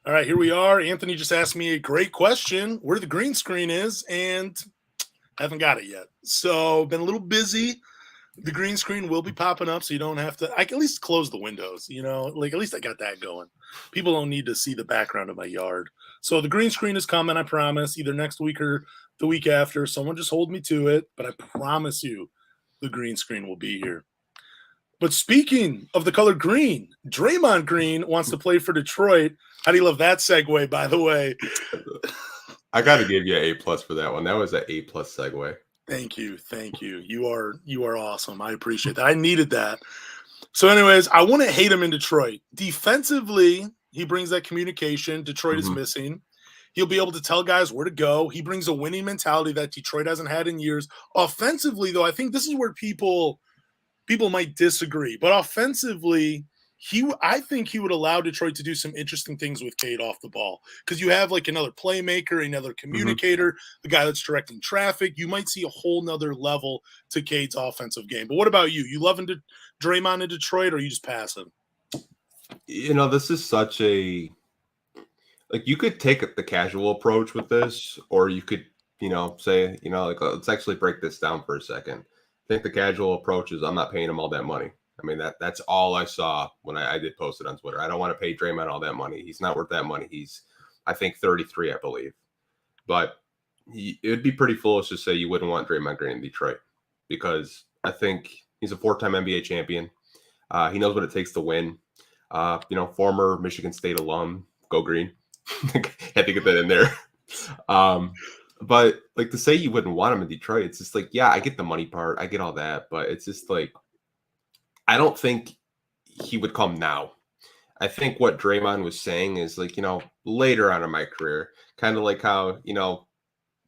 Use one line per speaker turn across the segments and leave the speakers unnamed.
All right, here we are. Anthony just asked me a great question where the green screen is, and haven't got it yet. So, been a little busy. The green screen will be popping up, so you don't have to. I can at least close the windows, like at least I got that going. People don't need to see the background of my yard. So, the green screen is coming, I promise, either next week or the week after. Someone just hold me to it, but I promise you the green screen will be here. But speaking of the color green, Draymond Green wants to play for Detroit. How do you love that segue, by the way?
I got to give you an A+ for that one. That was an A+ segue.
Thank you. You are awesome. I appreciate that. I needed that. So, anyways, I wouldn't hate him in Detroit. Defensively, he brings that communication Detroit is missing. He'll be able to tell guys where to go. He brings a winning mentality that Detroit hasn't had in years. Offensively, though, I think this is where people might disagree, but offensively, I think he would allow Detroit to do some interesting things with Cade off the ball because you have like another playmaker, another communicator, the guy that's directing traffic. You might see a whole nother level to Cade's offensive game. But what about you? You loving Draymond in Detroit, or you just pass him?
This is such a you could take the casual approach with this, or you could say let's actually break this down for a second. I think the casual approach is I'm not paying him all that money. I mean, that's all I saw when I did post it on Twitter. I don't want to pay Draymond all that money. He's not worth that money. He's, I think, 33, I believe. But it would be pretty foolish to say you wouldn't want Draymond Green in Detroit because I think he's a 4-time NBA champion. He knows what it takes to win. Former Michigan State alum. Go Green. Had to get that in there. But to say you wouldn't want him in Detroit, it's just yeah, I get the money part. I get all that. But it's just I don't think he would come now. I think what Draymond was saying is later on in my career, kind of like how,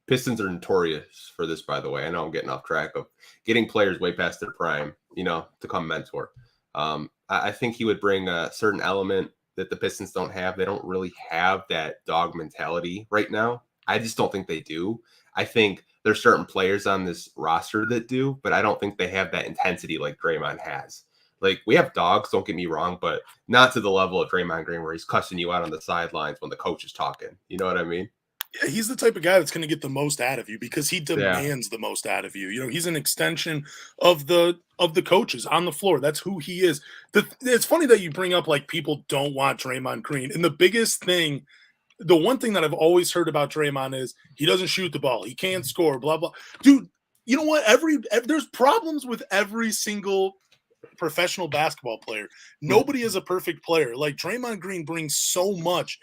Pistons are notorious for this, by the way. I know I'm getting off track of getting players way past their prime, to come mentor. I think he would bring a certain element that the Pistons don't have. They don't really have that dog mentality right now. I just don't think they do. I think there's certain players on this roster that do, but I don't think they have that intensity like Draymond has. We have dogs, don't get me wrong, but not to the level of Draymond Green where he's cussing you out on the sidelines when the coach is talking. You know what I mean?
Yeah, he's the type of guy that's going to get the most out of you because he demands the most out of you. He's an extension of the coaches on the floor. That's who he is. It's funny that you bring up people don't want Draymond Green. And the biggest thing, the one thing that I've always heard about Draymond is he doesn't shoot the ball. He can't score, blah, blah. Dude, you know what? There's problems with every single professional basketball player. Nobody is a perfect player. Draymond Green brings so much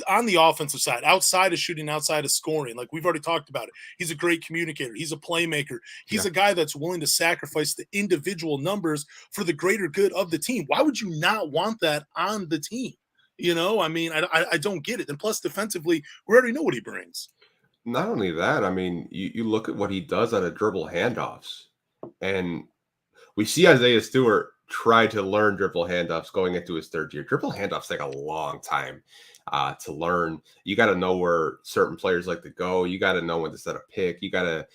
on the offensive side, outside of shooting, outside of scoring. We've already talked about it. He's a great communicator. He's a playmaker. He's a guy that's willing to sacrifice the individual numbers for the greater good of the team. Why would you not want that on the team? I don't get it. And plus, defensively, we already know what he brings.
Not only that, you look at what he does on a dribble handoffs, and we see Isaiah Stewart try to learn dribble handoffs going into his third year. Dribble handoffs take a long time to learn. You got to know where certain players like to go. You got to know when to set a pick. You got to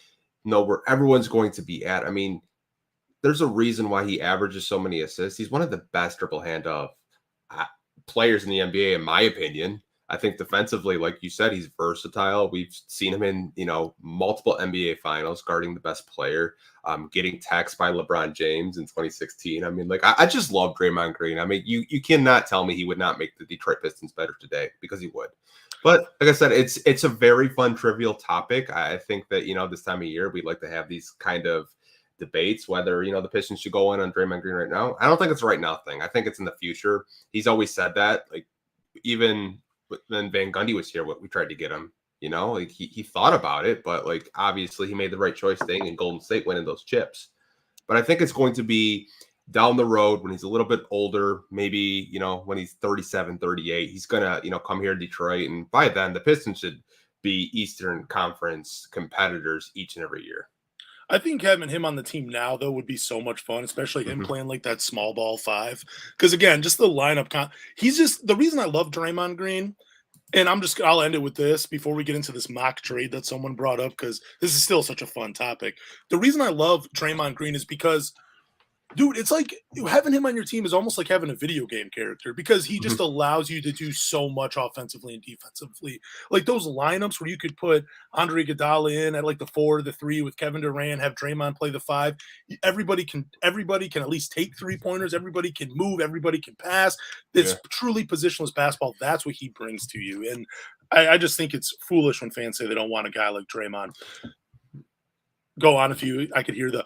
know where everyone's going to be at. There's a reason why he averages so many assists. He's one of the best dribble handoff players in the NBA, in my opinion. I think defensively, like you said, he's versatile. We've seen him in, multiple NBA finals, guarding the best player, getting taxed by LeBron James in 2016. I just love Draymond Green. You cannot tell me he would not make the Detroit Pistons better today, because he would. But like I said, it's a very fun, trivial topic. I think that, this time of year, we'd like to have these kind of debates, whether, the Pistons should go in on Draymond Green right now. I don't think it's a right now thing. I think it's in the future. He's always said that, even when Van Gundy was here, we tried to get him, he thought about it, but obviously he made the right choice staying in Golden State, winning those chips. But I think it's going to be down the road when he's a little bit older, maybe, when he's 37, 38, he's going to, come here to Detroit. And by then the Pistons should be Eastern Conference competitors each and every year.
I think having him on the team now, though, would be so much fun, especially him playing that small ball 5. Because, again, just the lineup. He's just – the reason I love Draymond Green, and I'll end it with this before we get into this mock trade that someone brought up, because this is still such a fun topic. The reason I love Draymond Green is because Dude, it's like having him on your team is almost like having a video game character because he just allows you to do so much offensively and defensively. Like those lineups where you could put Andre Iguodala in at like the 4 or the 3 with Kevin Durant, have Draymond play the 5. Everybody can at least take 3-pointers. Everybody can move. Everybody can pass. It's truly positionless basketball. That's what he brings to you. And I just think it's foolish when fans say they don't want a guy like Draymond. Go on I could hear the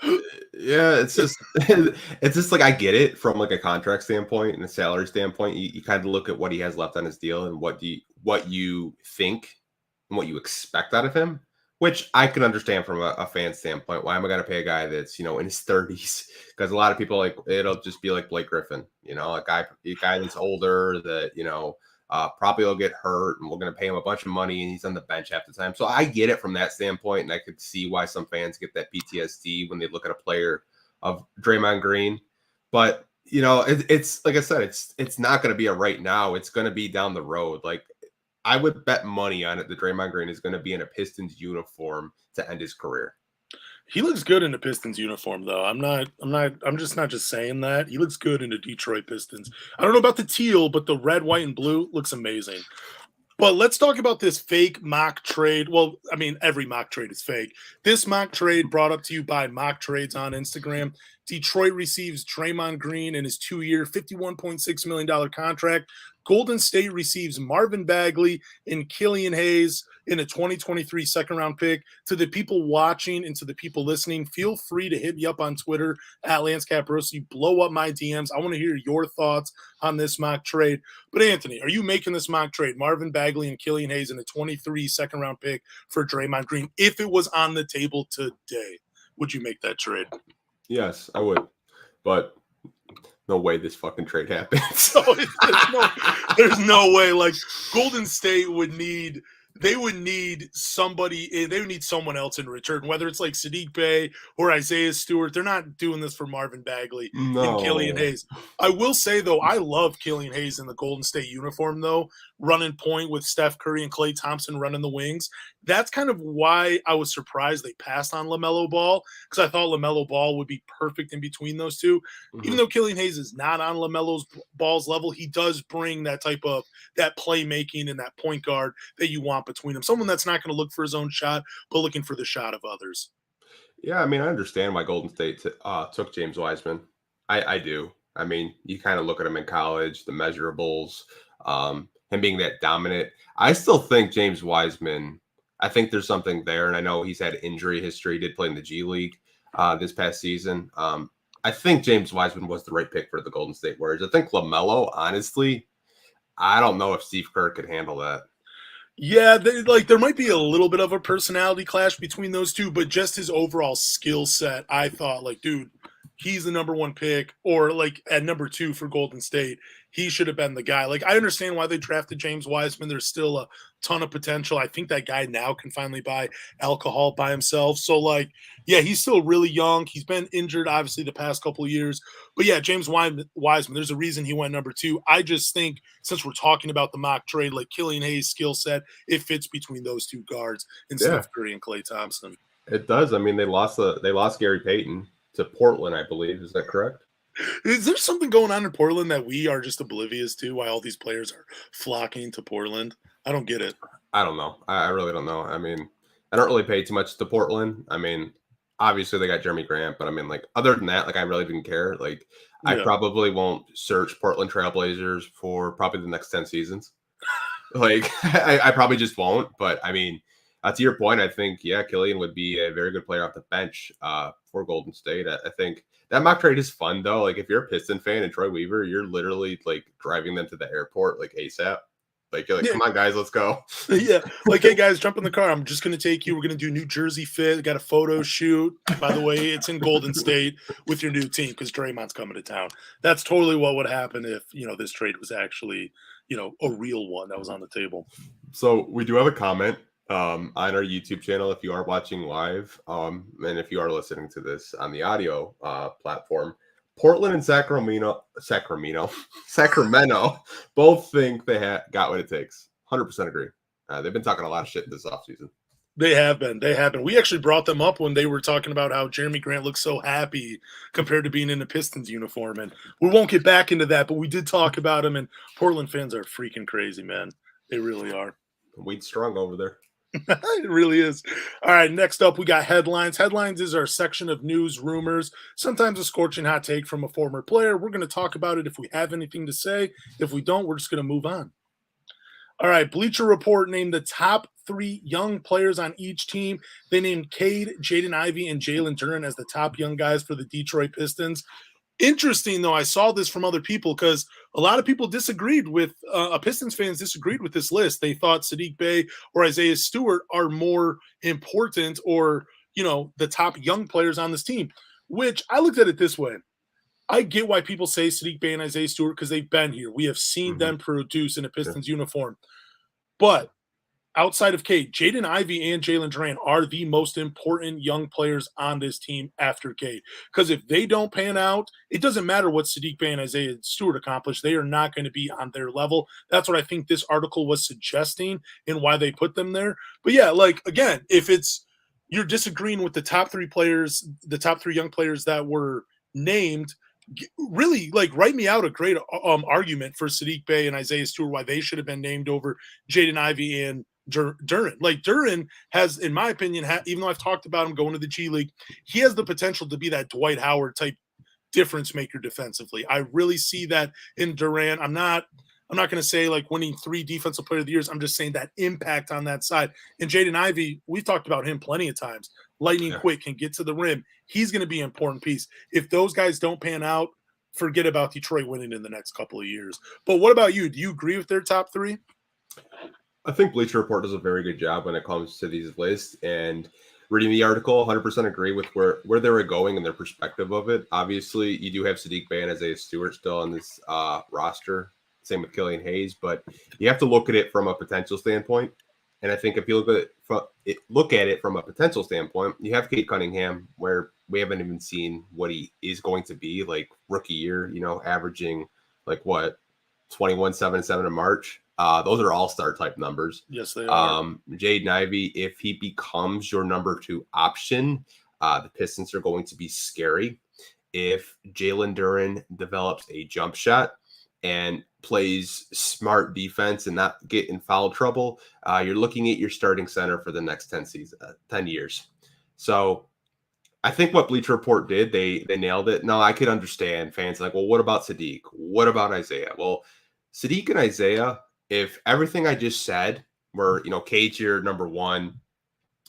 it's just like I get it from like a contract standpoint and a salary standpoint. You kind of look at what he has left on his deal and what you think and what you expect out of him, which I can understand from a fan standpoint. Why am I going to pay a guy that's in his 30s? Because a lot of people like it'll just be like Blake Griffin, a guy that's older that probably will get hurt, and we're going to pay him a bunch of money, and he's on the bench half the time. So I get it from that standpoint, and I could see why some fans get that PTSD when they look at a player of Draymond Green. But it's like I said, it's not going to be a right now. It's going to be down the road. Like I would bet money on it that Draymond Green is going to be in a Pistons uniform to end his career.
He looks good in a Pistons uniform, though. I'm just not just saying that. He looks good in the Detroit Pistons. I don't know about the teal, but the red, white, and blue looks amazing. But let's talk about this fake mock trade. Well, I mean, every mock trade is fake. This mock trade brought up to you by Mock Trades on Instagram. Detroit receives Draymond Green in his 2-year, $51.6 million contract. Golden State receives Marvin Bagley and Killian Hayes in a 2023 second-round pick. To the people watching and to the people listening, feel free to hit me up on Twitter at Lance Caprosi. Blow up my DMs. I want to hear your thoughts on this mock trade. But, Anthony, are you making this mock trade, Marvin Bagley and Killian Hayes in a 23 second-round pick for Draymond Green? If it was on the table today, would you make that trade?
Yes, I would. But no way this fucking trade happens.
There's no way. Like Golden State would need somebody. They would need someone else in return, whether it's like Saddiq Bey or Isaiah Stewart. They're not doing this for Marvin Bagley and Killian Hayes. I will say though, I love Killian Hayes in the Golden State uniform though, running point with Steph Curry and Klay Thompson running the wings. That's kind of why I was surprised they passed on LaMelo Ball, because I thought LaMelo Ball would be perfect in between those two. Even though Killian Hayes is not on LaMelo Ball's level, he does bring that type of that playmaking and that point guard that you want between them. Someone that's not going to look for his own shot, but looking for the shot of others.
Yeah, I mean, I understand why Golden State took James Wiseman. I do. I mean, you kind of look at him in college, the measurables, him being that dominant. I still think James Wiseman, I think there's something there. And I know he's had injury history. He did play in the G League this past season. I think James Wiseman was the right pick for the Golden State Warriors. I think LaMelo, honestly, I don't know if Steve Kerr could handle that.
Yeah, there might be a little bit of a personality clash between those two, but just his overall skill set, I thought, like, dude, he's the number one pick, or like at number 2 for Golden State, he should have been the guy. Like, I understand why they drafted James Wiseman. There's still a ton of potential. I think that guy now can finally buy alcohol by himself. So, like, yeah, he's still really young. He's been injured, obviously, the past couple of years. But, yeah, James Wiseman, there's a reason he went number 2. I just think, since we're talking about the mock trade, like Killian Hayes' skill set, it fits between those two guards instead of Curry and Klay Thompson.
It does. I mean, they lost Gary Payton to Portland, I believe. Is that correct?
Is there something going on in Portland that we are just oblivious to, why all these players are flocking to Portland? I don't get it.
I don't know. I really don't know. I mean, I don't really pay too much to Portland. I mean, obviously they got Jeremy Grant, but I mean, like, other than that, like, I really didn't care. Like, I probably won't search Portland Trailblazers for probably the next 10 seasons. Like, I probably just won't. But I mean, to your point, I think, Killian would be a very good player off the bench for Golden State. I think that mock trade is fun, though. Like, if you're a Piston fan and Troy Weaver, you're literally, like, driving them to the airport, like, ASAP. Like, you're like, come on, guys, let's go.
Yeah. Like, hey, guys, jump in the car. I'm just going to take you. We're going to do New Jersey Fit. Got a photo shoot. By the way, it's in Golden State with your new team because Draymond's coming to town. That's totally what would happen if, this trade was actually, a real one that was on the table.
So we do have a comment on our YouTube channel if you are watching live, and if you are listening to this on the audio platform. Portland and Sacramento both think they got what it takes. 100% agree. They've been talking a lot of shit this offseason.
They have been. They have been. We actually brought them up when they were talking about how Jeremy Grant looks so happy compared to being in the Pistons uniform. And we won't get back into that, but we did talk about him. And Portland fans are freaking crazy, man. They really are.
Weed strong over there.
It really is. All right, next up, we got headlines. Headlines is our section of news, rumors, sometimes a scorching hot take from a former player. We're going to talk about it if we have anything to say. If we don't, we're just going to move on. All right, Bleacher Report named the top 3 young players on each team. They named Cade, Jaden Ivey, and Jalen Duren as the top young guys for the Detroit Pistons. Interesting, though, I saw this from other people because a lot of people disagreed with Pistons fans disagreed with this list. They thought Saddiq Bey or Isaiah Stewart are more important or, the top young players on this team, which I looked at it this way. I get why people say Saddiq Bey and Isaiah Stewart because they've been here. We have seen them produce in a Pistons uniform. But outside of Cade, Jaden Ivey and Jalen Duren are the most important young players on this team after Cade. Because if they don't pan out, it doesn't matter what Saddiq Bey and Isaiah Stewart accomplish. They are not going to be on their level. That's what I think this article was suggesting and why they put them there. But yeah, again, if you're disagreeing with the top 3 players, the top 3 young players that were named, really write me out a great argument for Saddiq Bey and Isaiah Stewart why they should have been named over Jaden Ivey and Duren. Duren has, in my opinion, even though I've talked about him going to the G League, he has the potential to be that Dwight Howard type difference maker defensively. I really see that in Duren. I'm not going to say winning 3 defensive player of the years. I'm just saying that impact on that side. And Jaden Ivey, we've talked about him plenty of times. Lightning quick, can get to the rim. He's going to be an important piece. If those guys don't pan out, forget about Detroit winning in the next couple of years. But what about you? Do you agree with their top 3?
I think Bleacher Report does a very good job when it comes to these lists. And reading the article, 100% agree with where they were going and their perspective of it. Obviously, you do have Saddiq Bey and Isaiah Stewart still on this roster. Same with Killian Hayes. But you have to look at it from a potential standpoint. And I think if you look at it from a potential standpoint, you have Cade Cunningham, where we haven't even seen what he is going to be rookie year, averaging 21, 7, 7 in March. Those are all-star type numbers.
Yes, they are.
Jaden Ivey, if he becomes your number 2 option, the Pistons are going to be scary. If Jalen Duren develops a jump shot and plays smart defense and not get in foul trouble, you're looking at your starting center for the next 10 years. So I think what Bleacher Report did, they nailed it. Now, I could understand fans well, what about Saddiq? What about Isaiah? Well, Saddiq and Isaiah, if everything I just said were, Cade's your number 1,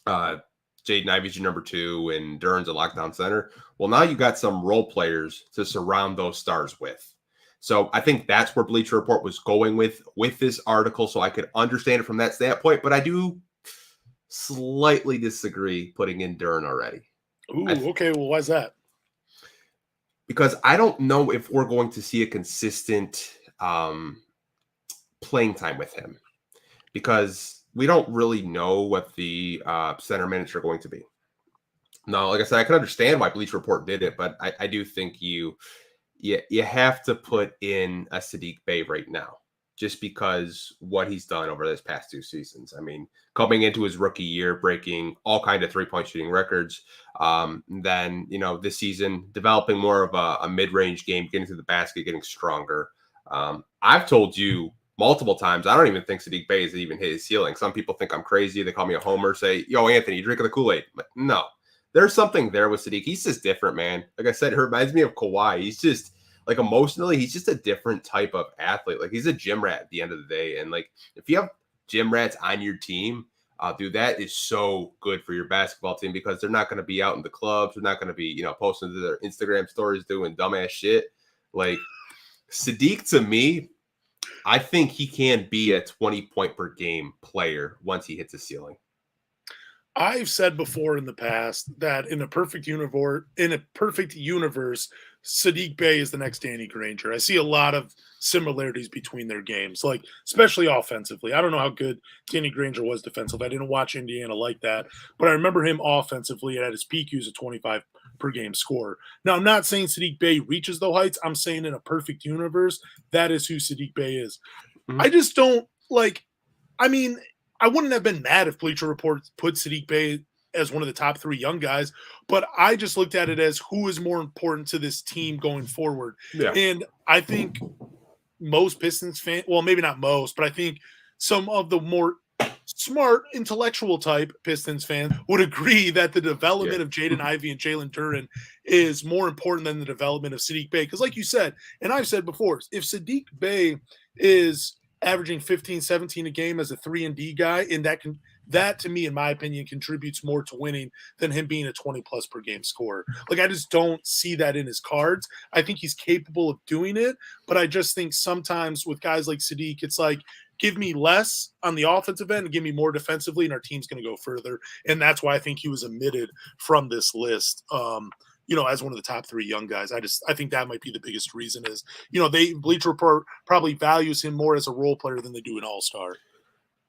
Jaden Ivey's your number 2, and Duren's a lockdown center, well, now you got some role players to surround those stars with. So I think that's where Bleacher Report was going with this article, so I could understand it from that standpoint. But I do slightly disagree putting in Duren already.
Ooh, okay. Well, why's that?
Because I don't know if we're going to see a consistent playing time with him, because we don't really know what the center minutes are going to be. Now, like I said, I can understand why Bleacher Report did it, but I do think you have to put in a Saddiq Bey right now, just because what he's done over this past 2 seasons. I mean, coming into his rookie year, breaking all kind of 3-point shooting records. Then, this season, developing more of a mid-range game, getting to the basket, getting stronger. I've told you multiple times, I don't even think Saddiq Bey has even hit his ceiling. Some people think I'm crazy. They call me a homer, say, yo, Anthony, you drinking the Kool-Aid? But no. There's something there with Saddiq. He's just different, man. Like I said, it reminds me of Kawhi. He's just, emotionally, he's just a different type of athlete. He's a gym rat at the end of the day. And, if you have gym rats on your team, dude, that is so good for your basketball team, because they're not going to be out in the clubs. They're not going to be, posting to their Instagram stories doing dumbass shit. Saddiq, to me, I think he can be a 20-point per game player once he hits the ceiling.
I've said before in the past that in a perfect universe, Saddiq Bey is the next Danny Granger. I see a lot of similarities between their games, especially offensively. I don't know how good Danny Granger was defensively. I didn't watch Indiana like that, but I remember him offensively, and at his peak, he was a 25 per game scorer. Now, I'm not saying Saddiq Bey reaches the heights. I'm saying in a perfect universe, that is who Saddiq Bey is. Mm-hmm. I just don't I wouldn't have been mad if Bleacher Report put Saddiq Bey as one of the top 3 young guys, but I just looked at it as who is more important to this team going forward.
Yeah.
And I think most Pistons fans, well, maybe not most, but I think some of the more smart, intellectual type Pistons fans would agree that the development of Jaden Ivey and Jalen Duren is more important than the development of Saddiq Bey. Because like you said, and I've said before, if Saddiq Bey is averaging 15, 17 a game as a 3-and-D guy, and that to me, in my opinion, contributes more to winning than him being a 20-plus per game scorer. Like, I just don't see that in his cards. I think he's capable of doing it, but I just think sometimes with guys like Saddiq, it's like, give me less on the offensive end and give me more defensively, and our team's going to go further. And that's why I think he was omitted from this list. As one of the top 3 young guys. I think that might be the biggest reason is, Bleacher Report probably values him more as a role player than they do an all-star.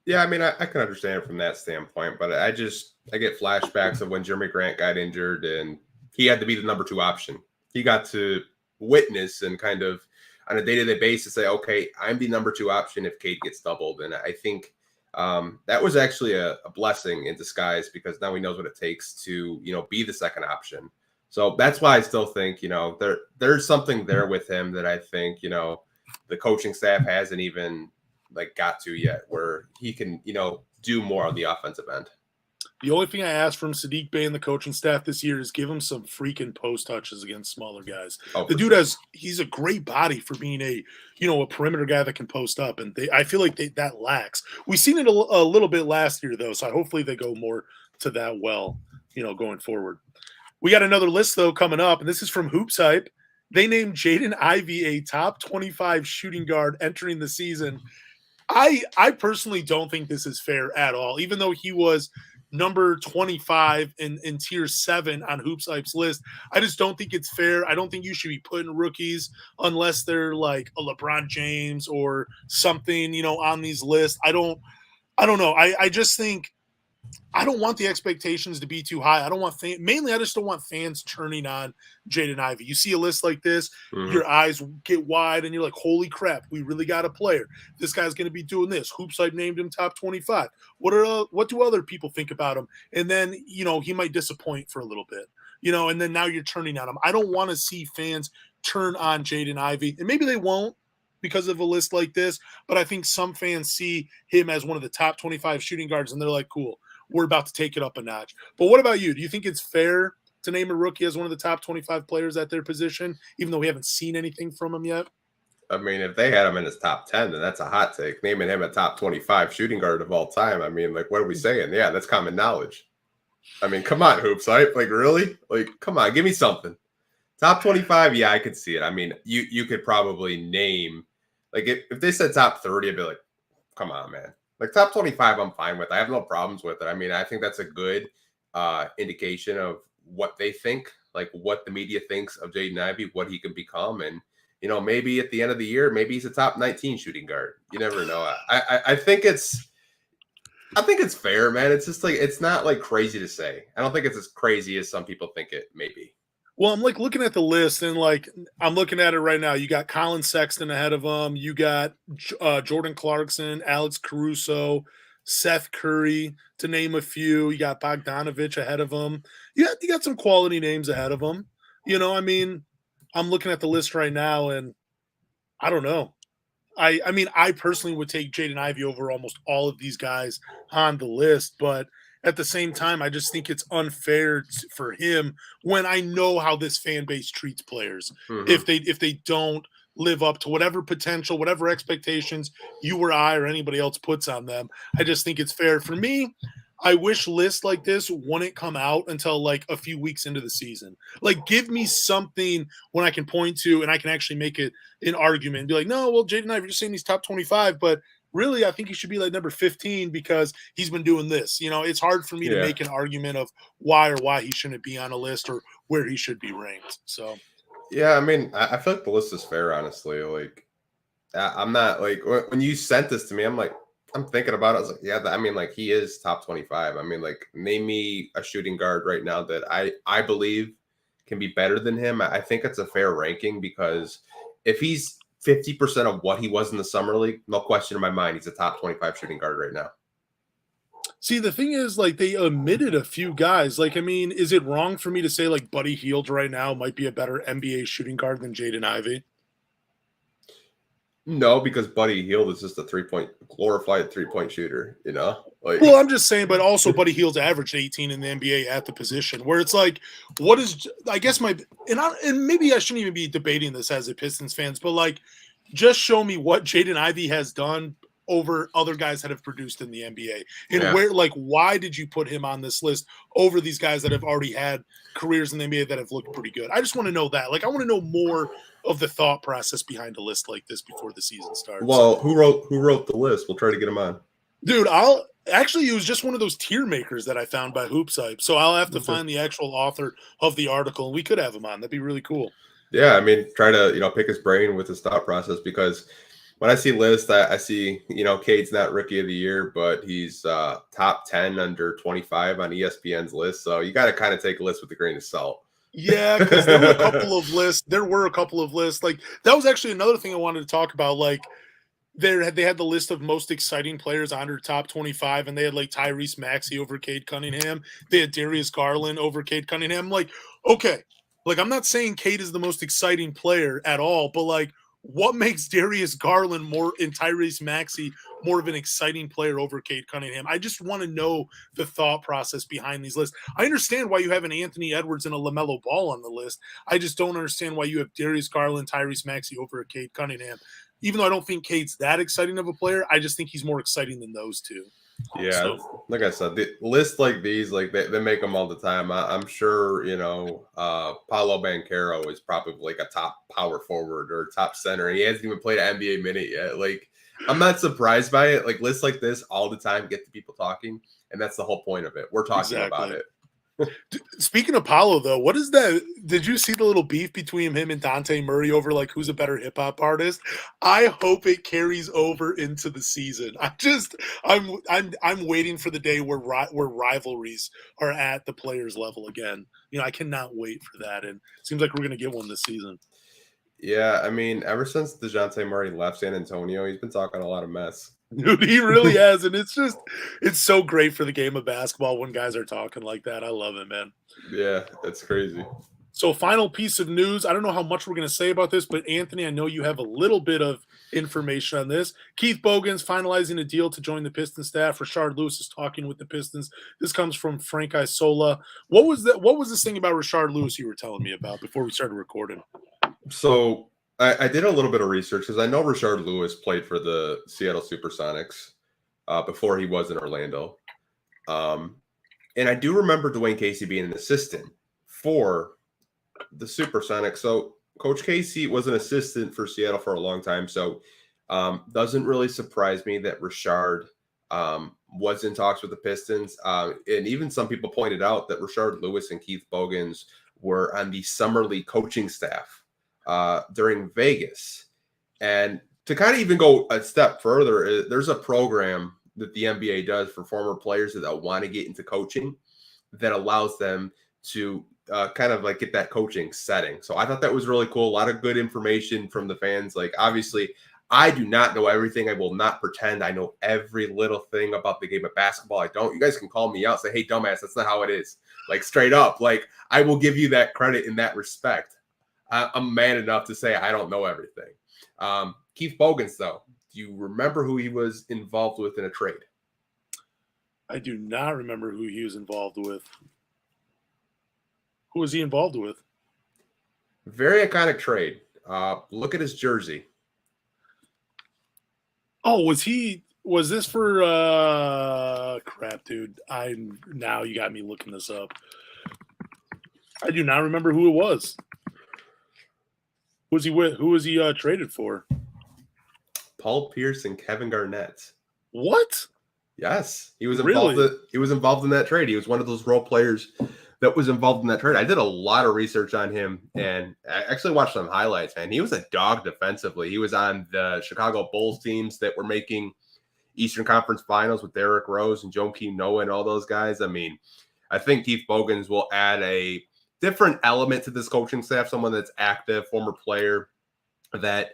Yeah, I mean, I can understand it from that standpoint, but I get flashbacks of when Jeremy Grant got injured and he had to be the number 2 option. He got to witness and kind of on a day-to-day basis say, okay, I'm the number 2 option if Cade gets doubled. And I think that was actually a blessing in disguise because now he knows what it takes to, be the second option. So that's why I still think, there's something there with him that I think, the coaching staff hasn't even got to yet where he can, do more on the offensive end.
The only thing I ask from Saddiq Bey and the coaching staff this year is give him some freaking post touches against smaller guys. The dude he's a great body for being a perimeter guy that can post up. And I feel like that lacks. We've seen it a little bit last year though. So hopefully they go more to that going forward. We got another list, though, coming up, and this is from Hoopshype. They named Jaden Ivey a top 25 shooting guard entering the season. I personally don't think this is fair at all, even though he was number 25 in tier 7 on Hoopshype's list. I just don't think it's fair. I don't think you should be putting rookies unless they're like a LeBron James or something, on these lists. I don't know. I just think I don't want the expectations to be too high. I just don't want fans turning on Jaden Ivey. You see a list like this, your eyes get wide, and you're like, holy crap, we really got a player. This guy's going to be doing this. Hoopshype named him top 25. What do other people think about him? And then, he might disappoint for a little bit, and then now you're turning on him. I don't want to see fans turn on Jaden Ivey, and maybe they won't because of a list like this, but I think some fans see him as one of the top 25 shooting guards, and they're like, cool, we're about to take it up a notch. But what about you? Do you think it's fair to name a rookie as one of the top 25 players at their position, even though we haven't seen anything from him yet?
I mean, if they had him in his top 10, then that's a hot take. Naming him a top 25 shooting guard of all time. I mean, what are we saying? Yeah, that's common knowledge. I mean, come on, Hoopshype. Really? Come on, give me something. Top 25, yeah, I could see it. I mean, you could probably name, if they said top 30, I'd be like, come on, man. Top 25, I'm fine with. I have no problems with it. I mean, I think that's a good indication of what they think, what the media thinks of Jaden Ivey, what he can become. And, maybe at the end of the year, maybe he's a top 19 shooting guard. You never know. I think it's fair, man. It's just it's not crazy to say. I don't think it's as crazy as some people think it may be.
Well, I'm looking at the list and I'm looking at it right now. You got Colin Sexton ahead of him. You got Jordan Clarkson, Alex Caruso, Seth Curry, to name a few. You got Bogdanovich ahead of him. You got some quality names ahead of him. I'm looking at the list right now and I don't know. I mean, I personally would take Jaden Ivey over almost all of these guys on the list, but at the same time, I just think it's unfair for him when I know how this fan base treats players. If they don't live up to whatever potential, whatever expectations you or I or anybody else puts on them, I just think it's fair. For me, I wish lists like this wouldn't come out until a few weeks into the season. Give me something when I can point to and I can actually make it an argument and be like, no, well, Jaden Ivey, you're just saying he's top 25, but really, I think he should be number 15 because he's been doing this. It's hard for me to make an argument of why he shouldn't be on a list or where he should be ranked. So,
yeah, I mean, I feel like the list is fair, honestly. I'm not when you sent this to me, I'm thinking about it. I was like, yeah, I mean, he is top 25. I mean, name me a shooting guard right now that I believe can be better than him. I think it's a fair ranking because if he's 50% of what he was in the summer league, no question in my mind, he's a top 25 shooting guard right now.
See, the thing is, like, they omitted a few guys. Like, I mean, is it wrong for me to say, like, Buddy Hield right now might be a better NBA shooting guard than Jaden Ivey?
No, because Buddy Hield is just a glorified 3-point shooter, you know? Like,
Well, I'm just saying, but also Buddy Hield's averaged 18 in the NBA at the position, where it's like, what is, I guess and maybe I shouldn't even be debating this as a Pistons fans, but like, just show me what Jaden Ivey has done over other guys that have produced in the NBA. And
yeah.
where, like, why did you put him on this list over these guys that have already had careers in the NBA that have looked pretty good? I just want to know that. Like, I want to know more of the thought process behind a list like this before the season starts.
Well, who wrote the list? We'll try to get him on.
Dude, it was just one of those tier makers that I found by Hoopshype. So I'll have to find the actual author of the article, and we could have him on. That'd be really cool.
Yeah, I mean, try to, pick his brain with his thought process, because when I see lists, I see, Cade's not rookie of the year, but he's top 10 under 25 on ESPN's list. So you got to kind of take a list with a grain of salt.
Yeah, because there were a couple of lists. Like, that was actually another thing I wanted to talk about. Like, they had the list of most exciting players under top 25, and they had like Tyrese Maxey over Cade Cunningham. They had Darius Garland over Cade Cunningham. Like, okay, like, I'm not saying Cade is the most exciting player at all, but like, what makes Darius Garland and Tyrese Maxey more of an exciting player over Cade Cunningham? I just want to know the thought process behind these lists. I understand why you have an Anthony Edwards and a LaMelo Ball on the list. I just don't understand why you have Darius Garland, Tyrese Maxey over Cade Cunningham. Even though I don't think Cade's that exciting of a player, I just think he's more exciting than those two.
Yeah, so, like I said, the lists like these, like they make them all the time. I'm sure, Paolo Banchero is probably like a top power forward or top center. He hasn't even played an NBA minute yet. Like, I'm not surprised by it. Like, lists like this all the time get the people talking, and that's the whole point of it. We're talking about it.
Speaking of Paolo, though, what is that? Did you see the little beef between him and Dante Murray over like who's a better hip hop artist? I hope it carries over into the season. I'm waiting for the day where rivalries are at the players' level again. I cannot wait for that, and it seems like we're gonna get one this season.
Yeah, I mean, ever since DeJounte Murray left San Antonio, he's been talking a lot of mess.
Dude, he really has, and it's so great for the game of basketball when guys are talking like that. I love it, man.
Yeah, it's crazy.
So, final piece of news. I don't know how much we're going to say about this, but Anthony, I know you have a little bit of information on this. Keith Bogans finalizing a deal to join the Pistons staff. Rashard Lewis is talking with the Pistons. This comes from Frank Isola. What was this thing about Rashard Lewis you were telling me about before we started recording?
So I did a little bit of research because I know Rashard Lewis played for the Seattle Supersonics before he was in Orlando. And I do remember Dwayne Casey being an assistant for the Supersonics. So Coach Casey was an assistant for Seattle for a long time. So doesn't really surprise me that Rashard was in talks with the Pistons. And even some people pointed out that Rashard Lewis and Keith Bogans were on the summer league coaching staff during Vegas. And to kind of even go a step further, there's a program that the NBA does for former players that want to get into coaching that allows them to kind of like get that coaching setting. So I thought that was really cool. A lot of good information from the fans. Like, obviously, I do not know everything. I will not pretend I know every little thing about the game of basketball. I don't. You guys can call me out, say, hey, dumbass, that's not how it is. Like, straight up. Like, I will give you that credit in that respect. I'm man enough to say I don't know everything. Keith Bogans, though, do you remember who he was involved with in a trade?
I do not remember who he was involved with. Who was he involved with?
Very iconic trade. Look at his jersey.
Oh, was this for crap, dude? Now you got me looking this up. I do not remember who it was. Who was he with? Who was he traded for?
Paul Pierce and Kevin Garnett.
What?
Yes, he was involved.
Really?
He was involved in that trade. He was one of those role players that was involved in that trade. I did a lot of research on him, and I actually watched some highlights, man. He was a dog defensively. He was on the Chicago Bulls teams that were making Eastern Conference Finals with Derrick Rose and Joakim Noah and all those guys. I mean, I think Keith Bogans will add a different element to this coaching staff, someone that's active, former player that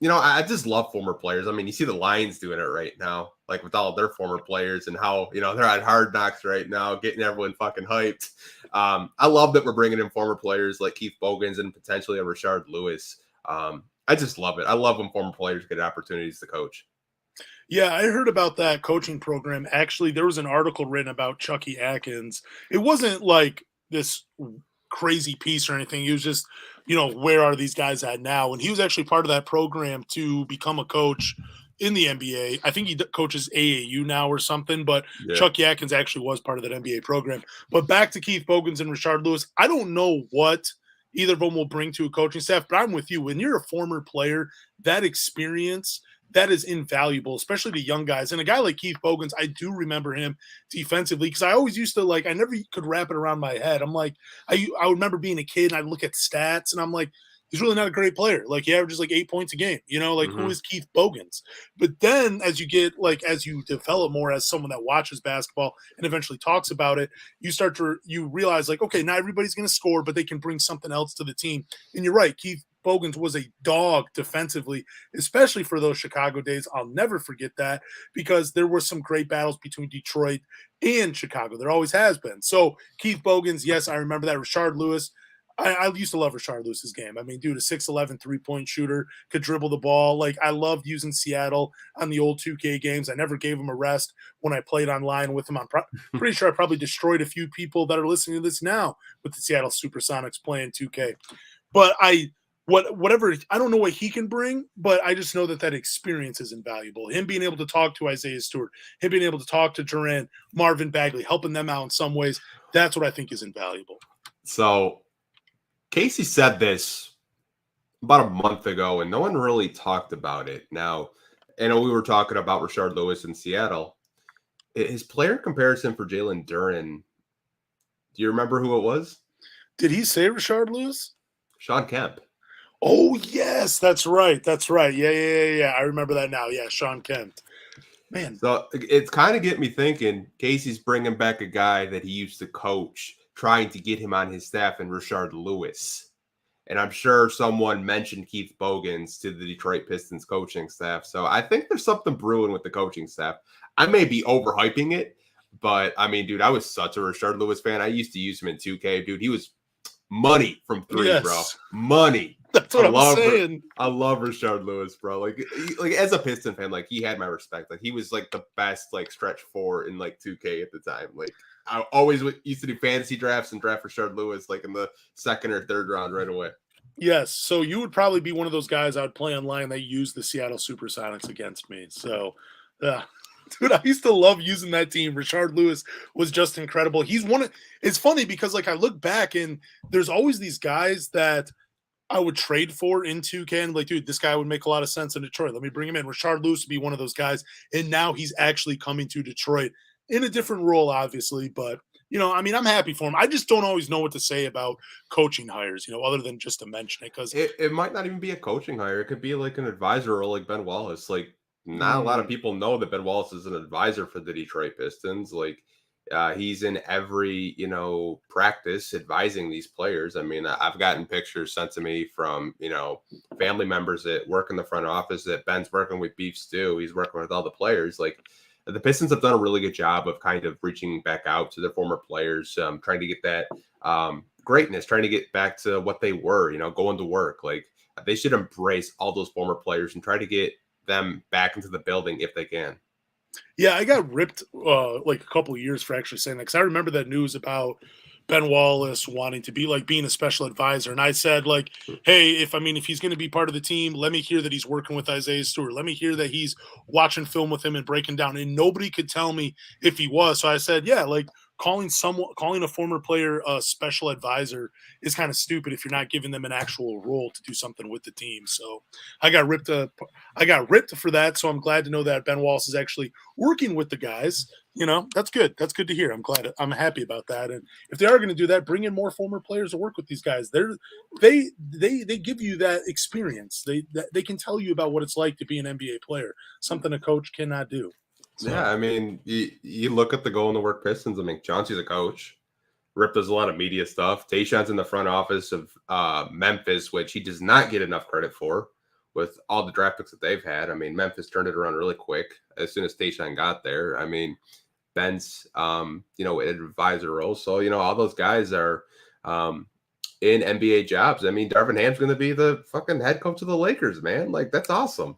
I just love former players. I mean, you see the Lions doing it right now, like with all their former players and how, they're at Hard Knocks right now, getting everyone fucking hyped. I love that we're bringing in former players like Keith Bogans and potentially a Rashard Lewis. I just love it. I love when former players get opportunities to coach.
Yeah, I heard about that coaching program. Actually, there was an article written about Chucky Atkins. It wasn't like this crazy piece or anything. It was just, where are these guys at now? And he was actually part of that program to become a coach in the NBA. I think he coaches AAU now or something, but yeah. Chucky Atkins actually was part of that NBA program. But back to Keith Bogans and Rashard Lewis, I don't know what either of them will bring to a coaching staff, but I'm with you. When you're a former player, that experience – that is invaluable, especially to young guys. And a guy like Keith Bogans, I do remember him defensively because I always used to I never could wrap it around my head. I'm like, I remember being a kid and I'd look at stats and I'm like, he's really not a great player. Like he averages 8 points a game, who is Keith Bogans? But then as you get as you develop more as someone that watches basketball and eventually talks about it, you realize okay, not everybody's going to score, but they can bring something else to the team. And you're right. Keith Bogans was a dog defensively, especially for those Chicago days. I'll never forget that because there were some great battles between Detroit and Chicago. There always has been. So Keith Bogans, yes, I remember that. Rashard Lewis, I used to love Rashard Lewis's game. I mean, dude, a 6'11" three-point shooter, could dribble the ball. I loved using Seattle on the old 2K games. I never gave him a rest when I played online with him. I'm pretty sure I probably destroyed a few people that are listening to this now with the Seattle Supersonics playing 2K. But whatever, I don't know what he can bring, but I just know that experience is invaluable. Him being able to talk to Isaiah Stewart, him being able to talk to Duren, Marvin Bagley, helping them out in some ways, that's what I think is invaluable.
So Casey said this about a month ago, and no one really talked about it. Now, I know we were talking about Rashard Lewis in Seattle. His player comparison for Jalen Duren, do you remember who it was?
Did he say Rashard Lewis?
Sean Kemp.
Oh, yes, that's right. That's right. Yeah. I remember that now. Yeah, Sean Kemp. Man.
So it's kind of get me thinking, Casey's bringing back a guy that he used to coach, trying to get him on his staff in Rashard Lewis. And I'm sure someone mentioned Keith Bogans to the Detroit Pistons coaching staff. So I think there's something brewing with the coaching staff. I may be overhyping it, but I mean, dude, I was such a Rashard Lewis fan. I used to use him in 2K. Dude, he was money from three, yes. Bro. Money.
That's what I'm saying.
I love Rashard Lewis, bro. Like as a Piston fan, he had my respect. He was the best stretch four in 2K at the time. I always used to do fantasy drafts and draft Rashard Lewis in the second or third round right away.
Yes, so you would probably be one of those guys I would play online that used the Seattle Supersonics against me. So, dude, I used to love using that team. Rashard Lewis was just incredible. It's funny because I look back and there's always these guys that I would trade for in 2K and dude, this guy would make a lot of sense in Detroit. Let me bring him in. Rashard Lewis would be one of those guys. And now he's actually coming to Detroit in a different role, obviously. But, I'm happy for him. I just don't always know what to say about coaching hires, other than just to mention it. Because
it might not even be a coaching hire. It could be an advisor role like Ben Wallace. Not a lot of people know that Ben Wallace is an advisor for the Detroit Pistons. He's in every, practice advising these players. I mean, I've gotten pictures sent to me from, family members that work in the front office that Ben's working with Beef Stew. He's working with all the players. The Pistons have done a really good job of kind of reaching back out to their former players, trying to get that greatness, trying to get back to what they were, going to work. They should embrace all those former players and try to get them back into the building if they can.
Yeah, I got ripped a couple of years for actually saying that because I remember that news about Ben Wallace wanting to be being a special advisor. And I said hey, if he's going to be part of the team, let me hear that he's working with Isaiah Stewart. Let me hear that he's watching film with him and breaking down. And nobody could tell me if he was. So I said, yeah, calling a former player a special advisor is kind of stupid if you're not giving them an actual role to do something with the team. So I got ripped for that. So I'm glad to know that Ben Wallace is actually working with the guys. That's good. That's good to hear. I'm happy about that. And if they are going to do that, bring in more former players to work with these guys. They give you that experience. They can tell you about what it's like to be an NBA player, something a coach cannot do.
So. Yeah, you look at the Going to Work Pistons. Chauncey's a coach. Rip does a lot of media stuff. Tayshaun's in the front office of Memphis, which he does not get enough credit for. with all the draft picks that they've had. I mean, Memphis turned it around really quick as soon as Tayshaun got there. I mean, Ben's, advisor role. So, all those guys are in NBA jobs. I mean, Darvin Ham's going to be the fucking head coach of the Lakers, man. Like, that's awesome.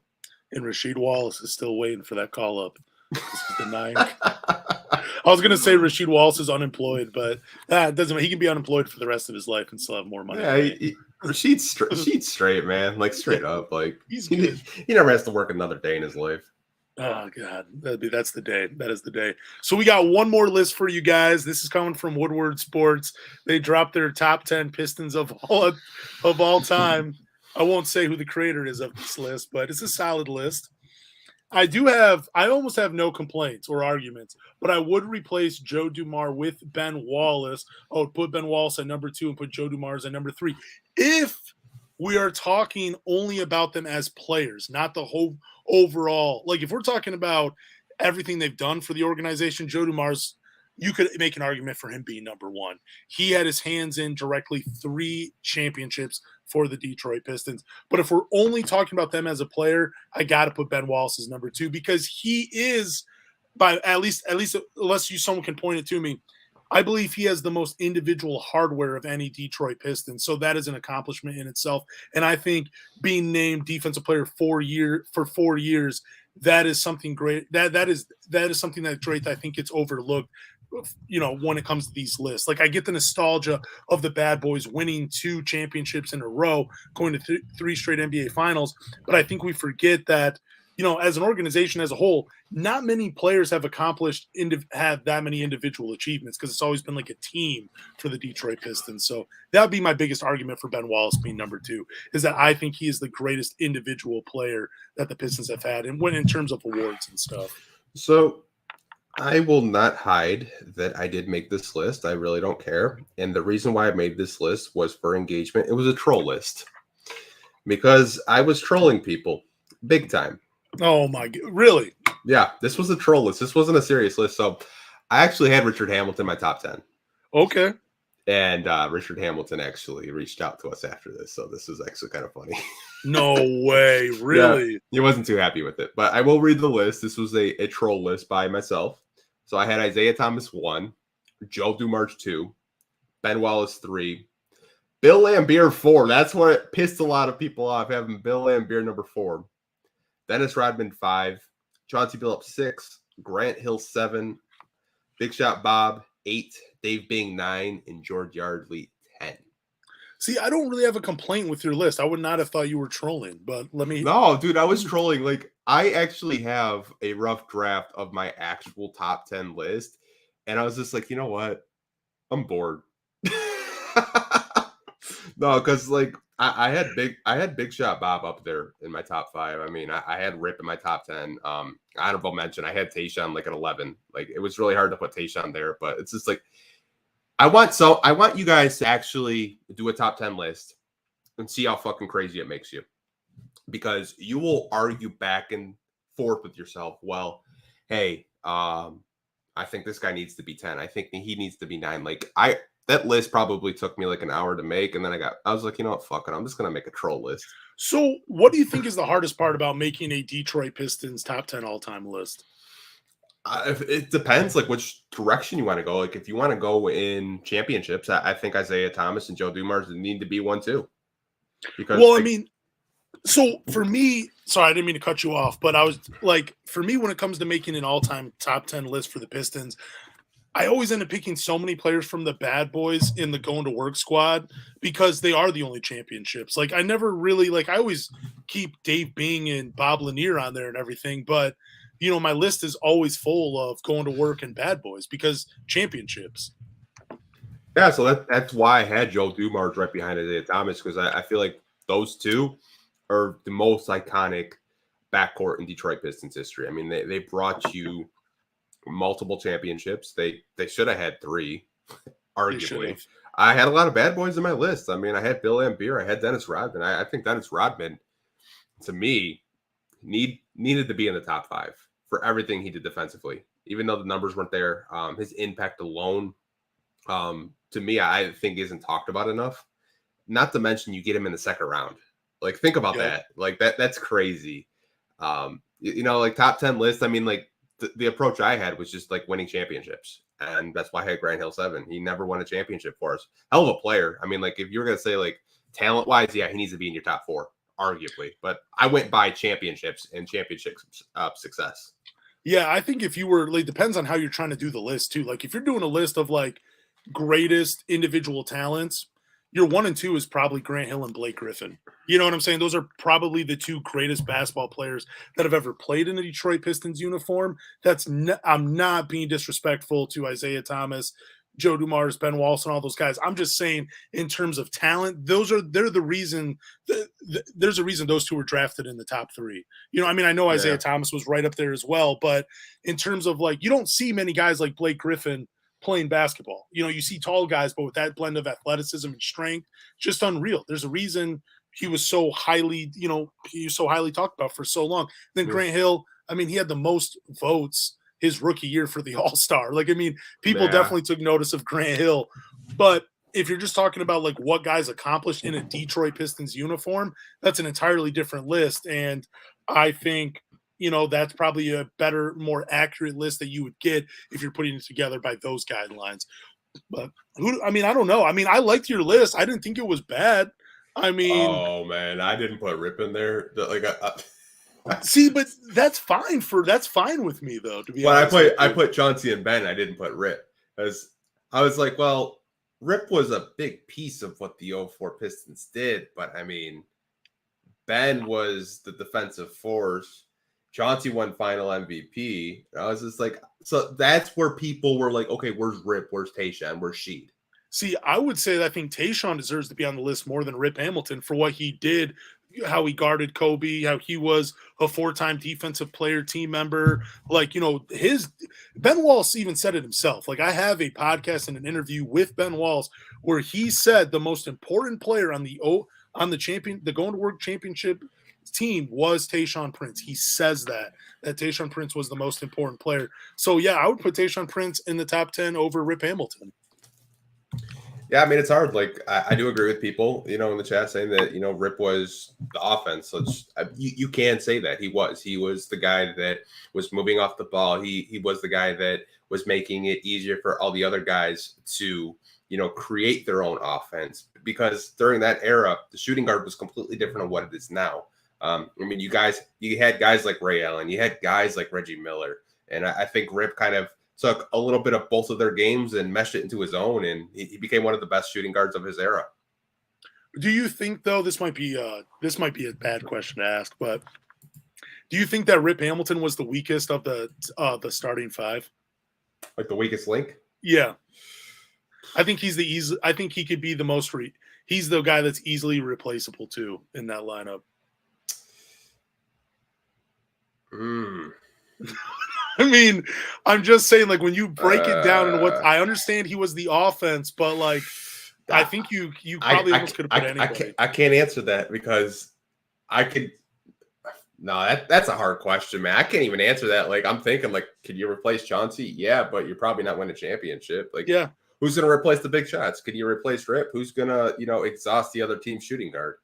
And Rasheed Wallace is still waiting for that call up. This is the ninth. I was going to say Rasheed Wallace is unemployed, but that doesn't matter. He can be unemployed for the rest of his life and still have more money.
Yeah, Rasheed's straight, man. Like, straight up. Like,
he's good.
He never has to work another day in his life.
Oh, God. That's the day. That is the day. So we got one more list for you guys. This is coming from Woodward Sports. They dropped their top 10 Pistons of all time. I won't say who the creator is of this list, but it's a solid list. I almost have no complaints or arguments, but I would replace Joe Dumars with Ben Wallace. I would put Ben Wallace at number 2 and put Joe Dumars at number 3. If we are talking only about them as players, not the whole overall. Like, if we're talking about everything they've done for the organization, Joe Dumars, you could make an argument for him being number 1. He had his hands in directly 3 championships for the Detroit Pistons. But if we're only talking about them as a player, I got to put Ben Wallace as number 2 because he is, by at least unless someone can point it to me, I believe he has the most individual hardware of any Detroit Pistons. So that is an accomplishment in itself. And I think being named defensive player for 4 years, that is something great. That is something that great that I think gets overlooked, when it comes to these lists. Like, I get the nostalgia of the Bad Boys winning 2 championships in a row, going to 3 straight NBA finals. But I think we forget that, as an organization as a whole, not many players have have that many individual achievements because it's always been like a team for the Detroit Pistons. So that would be my biggest argument for Ben Wallace being number 2, is that I think he is the greatest individual player that the Pistons have had, and when in terms of awards and stuff.
So I will not hide that I did make this list. I really don't care. And the reason why I made this list was for engagement. It was a troll list because I was trolling people big time.
Oh my God. Really?
Yeah, this was a troll list. This wasn't a serious list. So I actually had Richard Hamilton in my top 10.
Okay.
And Richard Hamilton actually reached out to us after this. So this is actually kind of funny.
No way. Really?
Yeah, he wasn't too happy with it. But I will read the list. This was a troll list by myself. So I had Isaiah Thomas 1, Joe Dumars 2, Ben Wallace 3, Bill Laimbeer 4. That's what pissed a lot of people off, having Bill Laimbeer number 4. Dennis Rodman 5, Chauncey Billups 6, Grant Hill 7, Big Shot Bob 8, Dave Bing 9, and George Yardley 10.
See, I don't really have a complaint with your list. I would not have thought you were trolling, but let me.
No, dude, I was trolling. Like, I actually have a rough draft of my actual top 10 list, and I was just like, you know what? I'm bored. No, because like I had Big Shot Bob up there in my top 5. I mean, I had Rip in my top 10. Honorable mention, I had Tayshaun like at 11. Like, it was really hard to put Tayshaun there, but it's just like I want you guys to actually do a top 10 list and see how fucking crazy it makes you, because you will argue back and forth with yourself. Well, hey, I think this guy needs to be 10. I think he needs to be 9. Like, that list probably took me like an hour to make, and then I was like, you know what, fuck it, I'm just gonna make a troll list.
So, what do you think is the hardest part about making a Detroit Pistons top 10 all-time list?
It depends, like, which direction you want to go. Like, if you want to go in championships, I think Isaiah Thomas and Joe Dumars need to be 1 too. Because,
well, I mean, so for me, sorry, I didn't mean to cut you off, but I was like, for me, when it comes to making an all-time top 10 list for the Pistons, I always end up picking so many players from the Bad Boys in the Going to Work squad because they are the only championships. Like, I never really, like, I always keep Dave Bing and Bob Lanier on there and everything, but my list is always full of Going to Work and Bad Boys because championships.
Yeah, so that's why I had Joe Dumars right behind Isaiah Thomas, because I feel like those two are the most iconic backcourt in Detroit Pistons history. I mean, they brought you multiple championships. They should have had 3, arguably. I had a lot of Bad Boys in my list. I mean, I had Bill Laimbeer, I had Dennis Rodman. I think Dennis Rodman, to me, needed to be in the top 5 for everything he did defensively. Even though the numbers weren't there, his impact alone, to me, I think isn't talked about enough. Not to mention, you get him in the second round. Like, think about that. Like, that's crazy. Like top 10 list. I mean, like the approach I had was just like winning championships. And that's why I had Grant Hill 7. He never won a championship for us. Hell of a player. I mean, like if you were going to say like talent wise, yeah, he needs to be in your top 4, arguably. But I went by championships and championship success.
Yeah, I think if you were, like, depends on how you're trying to do the list too. Like if you're doing a list of like greatest individual talents, your 1 and 2 is probably Grant Hill and Blake Griffin. You know what I'm saying? Those are probably the 2 greatest basketball players that have ever played in a Detroit Pistons uniform. I'm not being disrespectful to Isaiah Thomas, Joe Dumars, Ben Wallace, and all those guys. I'm just saying, in terms of talent, they're the reason. There's a reason those 2 were drafted in the top 3. You know, I mean, I know Isaiah Thomas was right up there as well, but in terms of like, you don't see many guys like Blake Griffin playing basketball. You know, you see tall guys, but with that blend of athleticism and strength, just unreal. There's a reason he was so highly, talked about for so long. Then Grant Hill, I mean, he had the most votes his rookie year for the All-Star. Like, I mean, people definitely took notice of Grant Hill. But if you're just talking about like what guys accomplished in a Detroit Pistons uniform, that's an entirely different list. And I think, that's probably a better, more accurate list that you would get if you're putting it together by those guidelines. But I don't know. I mean, I liked your list. I didn't think it was bad. I mean,
oh man, I didn't put Rip in there. Like,
see, but that's fine with me though. To be
honest, I put Chauncey and Ben. I didn't put Rip because I was like, well, Rip was a big piece of what the 04 Pistons did, but I mean, Ben was the defensive force. Chauncey won final MVP. I was just like, so that's where people were like, okay, where's Rip? Where's Tayshaun? Where's Sheed?
See, I would say that I think Tayshaun deserves to be on the list more than Rip Hamilton for what he did, how he guarded Kobe, how he was a 4-time defensive player, team member. Like, Ben Wallace even said it himself. Like, I have a podcast and an interview with Ben Wallace where he said the most important player on the going to work championship team was Tayshaun Prince. He says that Tayshaun Prince was the most important player. So yeah, I would put Tayshaun Prince in the top 10 over Rip Hamilton.
Yeah, I mean, it's hard. Like, I do agree with people, in the chat saying that, Rip was the offense. So you can say that he was the guy that was moving off the ball. He was the guy that was making it easier for all the other guys to, create their own offense, because during that era, the shooting guard was completely different than what it is now. I mean, you had guys like Ray Allen, you had guys like Reggie Miller, and I think Rip kind of took a little bit of both of their games and meshed it into his own, and he became one of the best shooting guards of his era.
Do you think, though, this might be a bad question to ask, but do you think that Rip Hamilton was the weakest of the starting 5?
Like the weakest link?
Yeah, I think he's I think he could be the most. He's the guy that's easily replaceable too in that lineup. I mean, I'm just saying, like, when you break it down and what I understand, he was the offense, but like, I think you probably almost could have put anybody.
I can't answer that because I could. No, that's a hard question, man. I can't even answer that. Like, I'm thinking, like, could you replace Chauncey? Yeah, but you're probably not winning a championship. Like,
yeah,
who's going to replace the big shots? Could you replace Rip? Who's going to, exhaust the other team's shooting guard?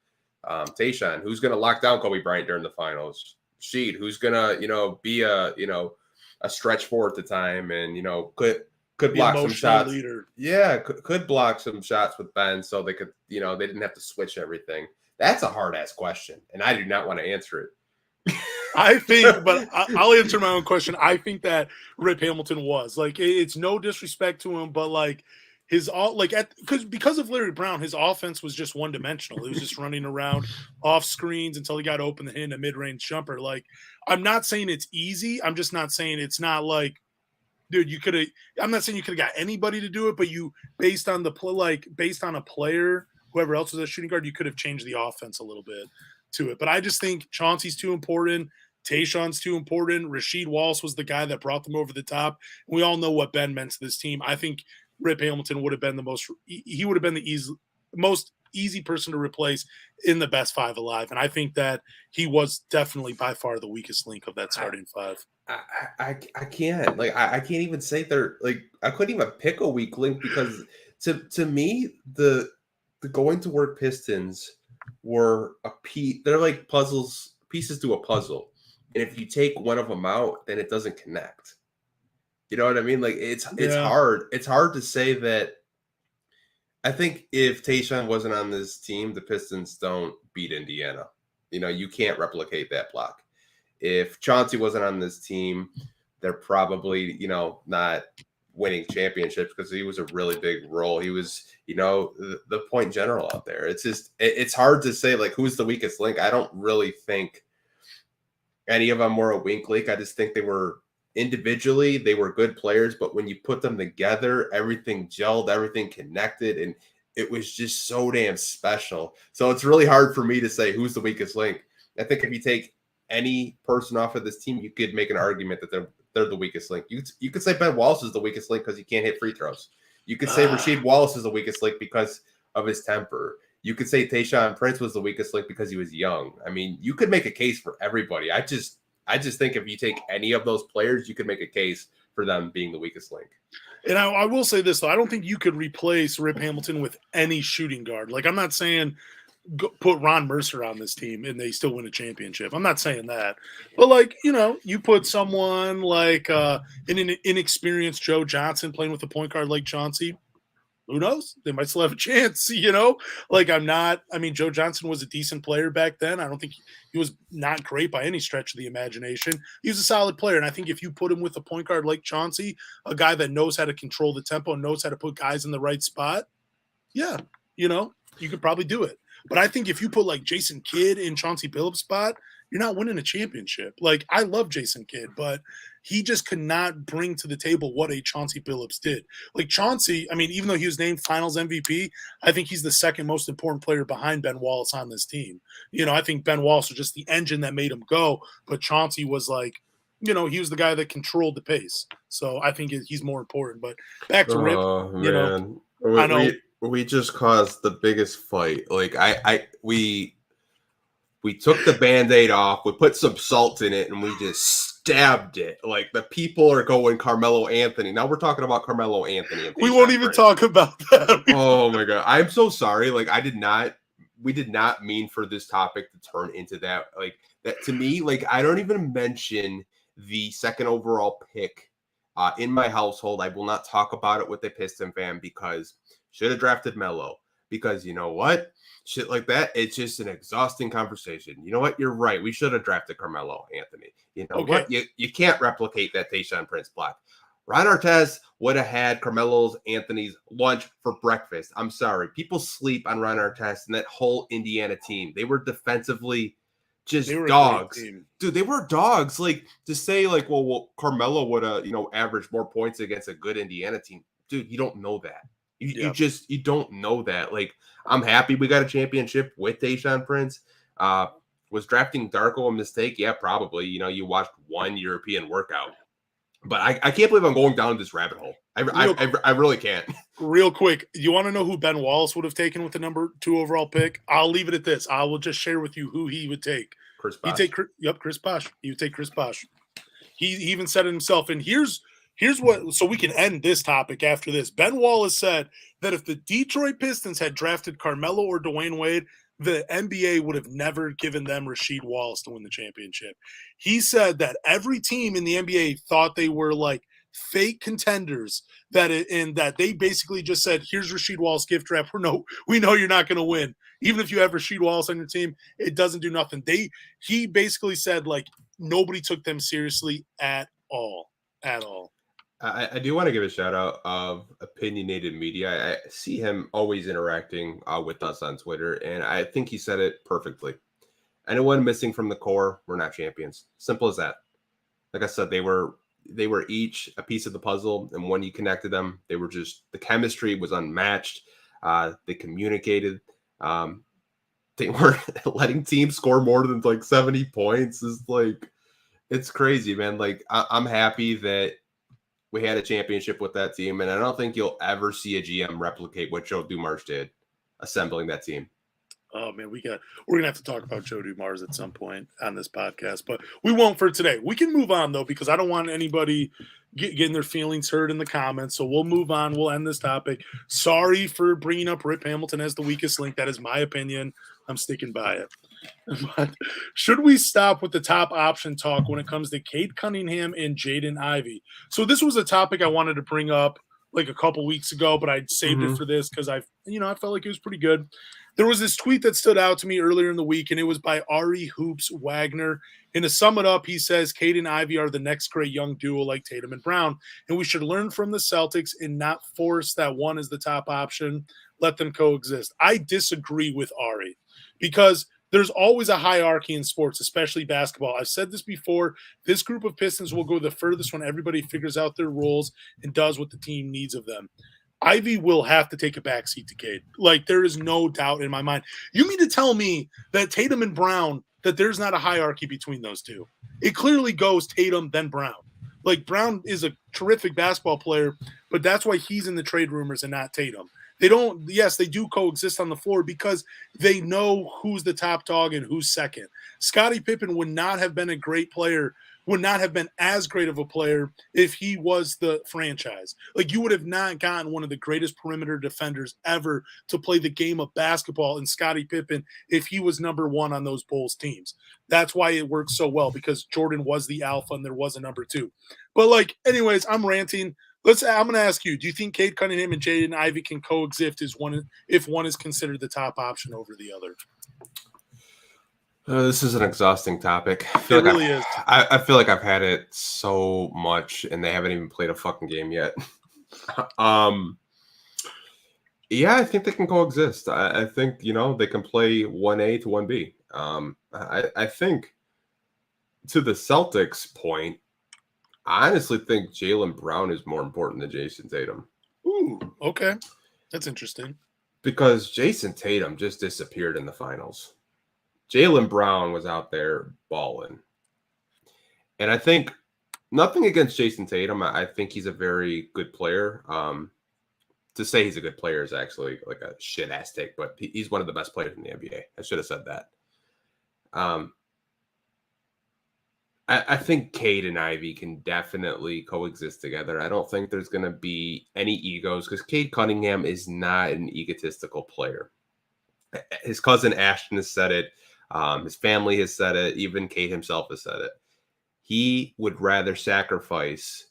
Tayshaun, who's going to lock down Kobe Bryant during the finals? Sheed, who's going to, be a stretch forward at the time and, could block some shots. Leader. Yeah, could block some shots with Ben so they could, they didn't have to switch everything. That's a hard-ass question, and I do not want to answer it.
I think, but I'll answer my own question. I think that Rip Hamilton was. Like, it's no disrespect to him, but like because of Larry Brown, his offense was just one-dimensional. It was just running around off screens until he got open and hitting a mid-range jumper. Like, I'm not saying it's easy. I'm just not saying it's not like, dude, I'm not saying you could have got anybody to do it, but based on a player, whoever else was a shooting guard, you could have changed the offense a little bit to it. But I just think Chauncey's too important. Tayshaun's too important. Rasheed Wallace was the guy that brought them over the top. We all know what Ben meant to this team. I think Rip Hamilton would have been the most easy person to replace in the best 5 alive. And I think that he was definitely by far the weakest link of that starting 5.
I can't. Like, I can't even say they're like, I couldn't even pick a weak link because to me, the going to work Pistons were a piece. They're like pieces to a puzzle. And if you take one of them out, then it doesn't connect. You know what I mean? Like it's hard. It's hard to say that. I think if Tayshaun wasn't on this team, the Pistons don't beat Indiana. You can't replicate that block. If Chauncey wasn't on this team, they're probably, not winning championships because he was a really big role. He was, the point general out there. It's just, it's hard to say like who's the weakest link. I don't really think any of them were a weak link. I just think they were individually, they were good players, but when you put them together, everything gelled, everything connected, and it was just so damn special. So it's really hard for me to say who's the weakest link. I think if you take any person off of this team, you could make an argument that they're the weakest link. You could say Ben Wallace is the weakest link because he can't hit free throws. You could say Rasheed Wallace is the weakest link because of his temper. You could say Tayshaun Prince was the weakest link because he was young. I mean, you could make a case for everybody. I just think if you take any of those players, you could make a case for them being the weakest link.
And I will say this, though. I don't think you could replace Rip Hamilton with any shooting guard. Like, I'm not saying put Ron Mercer on this team and they still win a championship. I'm not saying that. But, like, you put someone like an inexperienced Joe Johnson playing with a point guard like Chauncey, who knows? They might still have a chance, Like, Joe Johnson was a decent player back then. I don't think he was not great by any stretch of the imagination. He was a solid player, and I think if you put him with a point guard like Chauncey, a guy that knows how to control the tempo, knows how to put guys in the right spot, yeah, you could probably do it. But I think if you put, like, Jason Kidd in Chauncey Billups' spot, you're not winning a championship. Like, I love Jason Kidd, but he just could not bring to the table what a Chauncey Billups did. Like, Chauncey, even though he was named Finals MVP, I think he's the second most important player behind Ben Wallace on this team. I think Ben Wallace was just the engine that made him go, but Chauncey was like, he was the guy that controlled the pace. So I think he's more important. But back to Rip,
I know. We just caused the biggest fight. Like, we took the Band-Aid off, we put some salt in it, and we just stabbed it. Like, the people are going Carmelo Anthony. Now we're talking about Carmelo Anthony.
We won't even talk about that.
Oh my God. I'm so sorry. Like, we did not mean for this topic to turn into that. Like, that to me, like, I don't even mention the second overall pick in my household. I will not talk about it with a Piston fan because should have drafted Melo. Because you know what? Shit like that, it's just an exhausting conversation. You know what? You're right. We should have drafted Carmelo Anthony. You know what? You can't replicate that Tayshaun Prince block. Ron Artest would have had Carmelo Anthony's lunch for breakfast. I'm sorry. People sleep on Ron Artest and that whole Indiana team. They were defensively just dogs. Dude, they were dogs. Like, to say, like, well Carmelo would have, averaged more points against a good Indiana team. Dude, you don't know that. You don't know that. Like, I'm happy we got a championship with Tayshaun Prince. Was drafting Darko a mistake? Yeah, probably. You watched one European workout. But I can't believe I'm going down this rabbit hole. I really can't.
Real quick, you want to know who Ben Wallace would have taken with the number 2 overall pick? I'll leave it at this. I will just share with you who he would take.
Chris Bosh.
Chris Bosh. He would take Chris Bosh. He even said it himself. And here's what, so we can end this topic after this. Ben Wallace said that if the Detroit Pistons had drafted Carmelo or Dwayne Wade, the NBA would have never given them Rasheed Wallace to win the championship. He said that every team in the NBA thought they were like fake contenders, and that they basically just said, here's Rasheed Wallace gift wrap. We know you're not going to win. Even if you have Rasheed Wallace on your team, it doesn't do nothing. He basically said, like, nobody took them seriously at all. At all.
I do want to give a shout out of Opinionated Media. I see him always interacting with us on Twitter, and I think he said it perfectly. Anyone missing from the core, we're not champions. Simple as that. Like I said, they were each a piece of the puzzle, and when you connected them, they were just, the chemistry was unmatched. They communicated. They weren't letting teams score more than like 70 points. It's crazy, man. Like, I'm happy that we had a championship with that team, and I don't think you'll ever see a GM replicate what Joe Dumars did, assembling that team.
Oh man, we're gonna have to talk about Joe Dumars at some point on this podcast, but we won't for today. We can move on though, because I don't want anybody getting their feelings hurt in the comments. So we'll move on. We'll end this topic. Sorry for bringing up Rip Hamilton as the weakest link. That is my opinion. I'm sticking by it. But should we stop with the top option talk when it comes to Cade Cunningham and Jaden Ivey? So this was a topic I wanted to bring up like a couple weeks ago, but I'd saved it for this because I felt like it was pretty good. There was this tweet that stood out to me earlier in the week, and it was by Ari Hoops Wagner. And to sum it up, he says Cade and Ivey are the next great young duo like Tatum and Brown, and we should learn from the Celtics and not force that one as the top option. Let them coexist. I disagree with Ari because there's always a hierarchy in sports, especially basketball. I've said this before. This group of Pistons will go the furthest when everybody figures out their roles and does what the team needs of them. Ivy will have to take a backseat to Cade. Like, there is no doubt in my mind. You mean to tell me that Tatum and Brown, that there's not a hierarchy between those two? It clearly goes Tatum, then Brown. Like, Brown is a terrific basketball player, but that's why he's in the trade rumors and not Tatum. They don't, yes, they do coexist on the floor because they know who's the top dog and who's second. Scottie Pippen would not have been a great player, would not have been as great of a player if he was the franchise. Like, you would have not gotten one of the greatest perimeter defenders ever to play the game of basketball in Scottie Pippen if he was number one on those Bulls teams. That's why it worked so well, because Jordan was the alpha and there was a number two. But, like, anyways, I'm ranting. I'm going to ask you, do you think Cade Cunningham and Jaden Ivey can coexist if one is considered the top option over the other?
This is an exhausting topic.
It really is.
I feel like I've had it so much, and they haven't even played a fucking game yet. Yeah, I think they can coexist. I think, they can play 1A to 1B. I think, to the Celtics point, I honestly think Jaylen Brown is more important than Jason Tatum.
Ooh, okay. That's interesting.
Because Jason Tatum just disappeared in the finals. Jaylen Brown was out there balling. And I think, nothing against Jason Tatum. I think he's a very good player. To say he's a good player is actually like a shit-ass take, but he's one of the best players in the NBA. I should have said that. I think Cade and Ivy can definitely coexist together. I don't think there's going to be any egos because Cade Cunningham is not an egotistical player. His cousin Ashton has said it. His family has said it. Even Cade himself has said it. He would rather sacrifice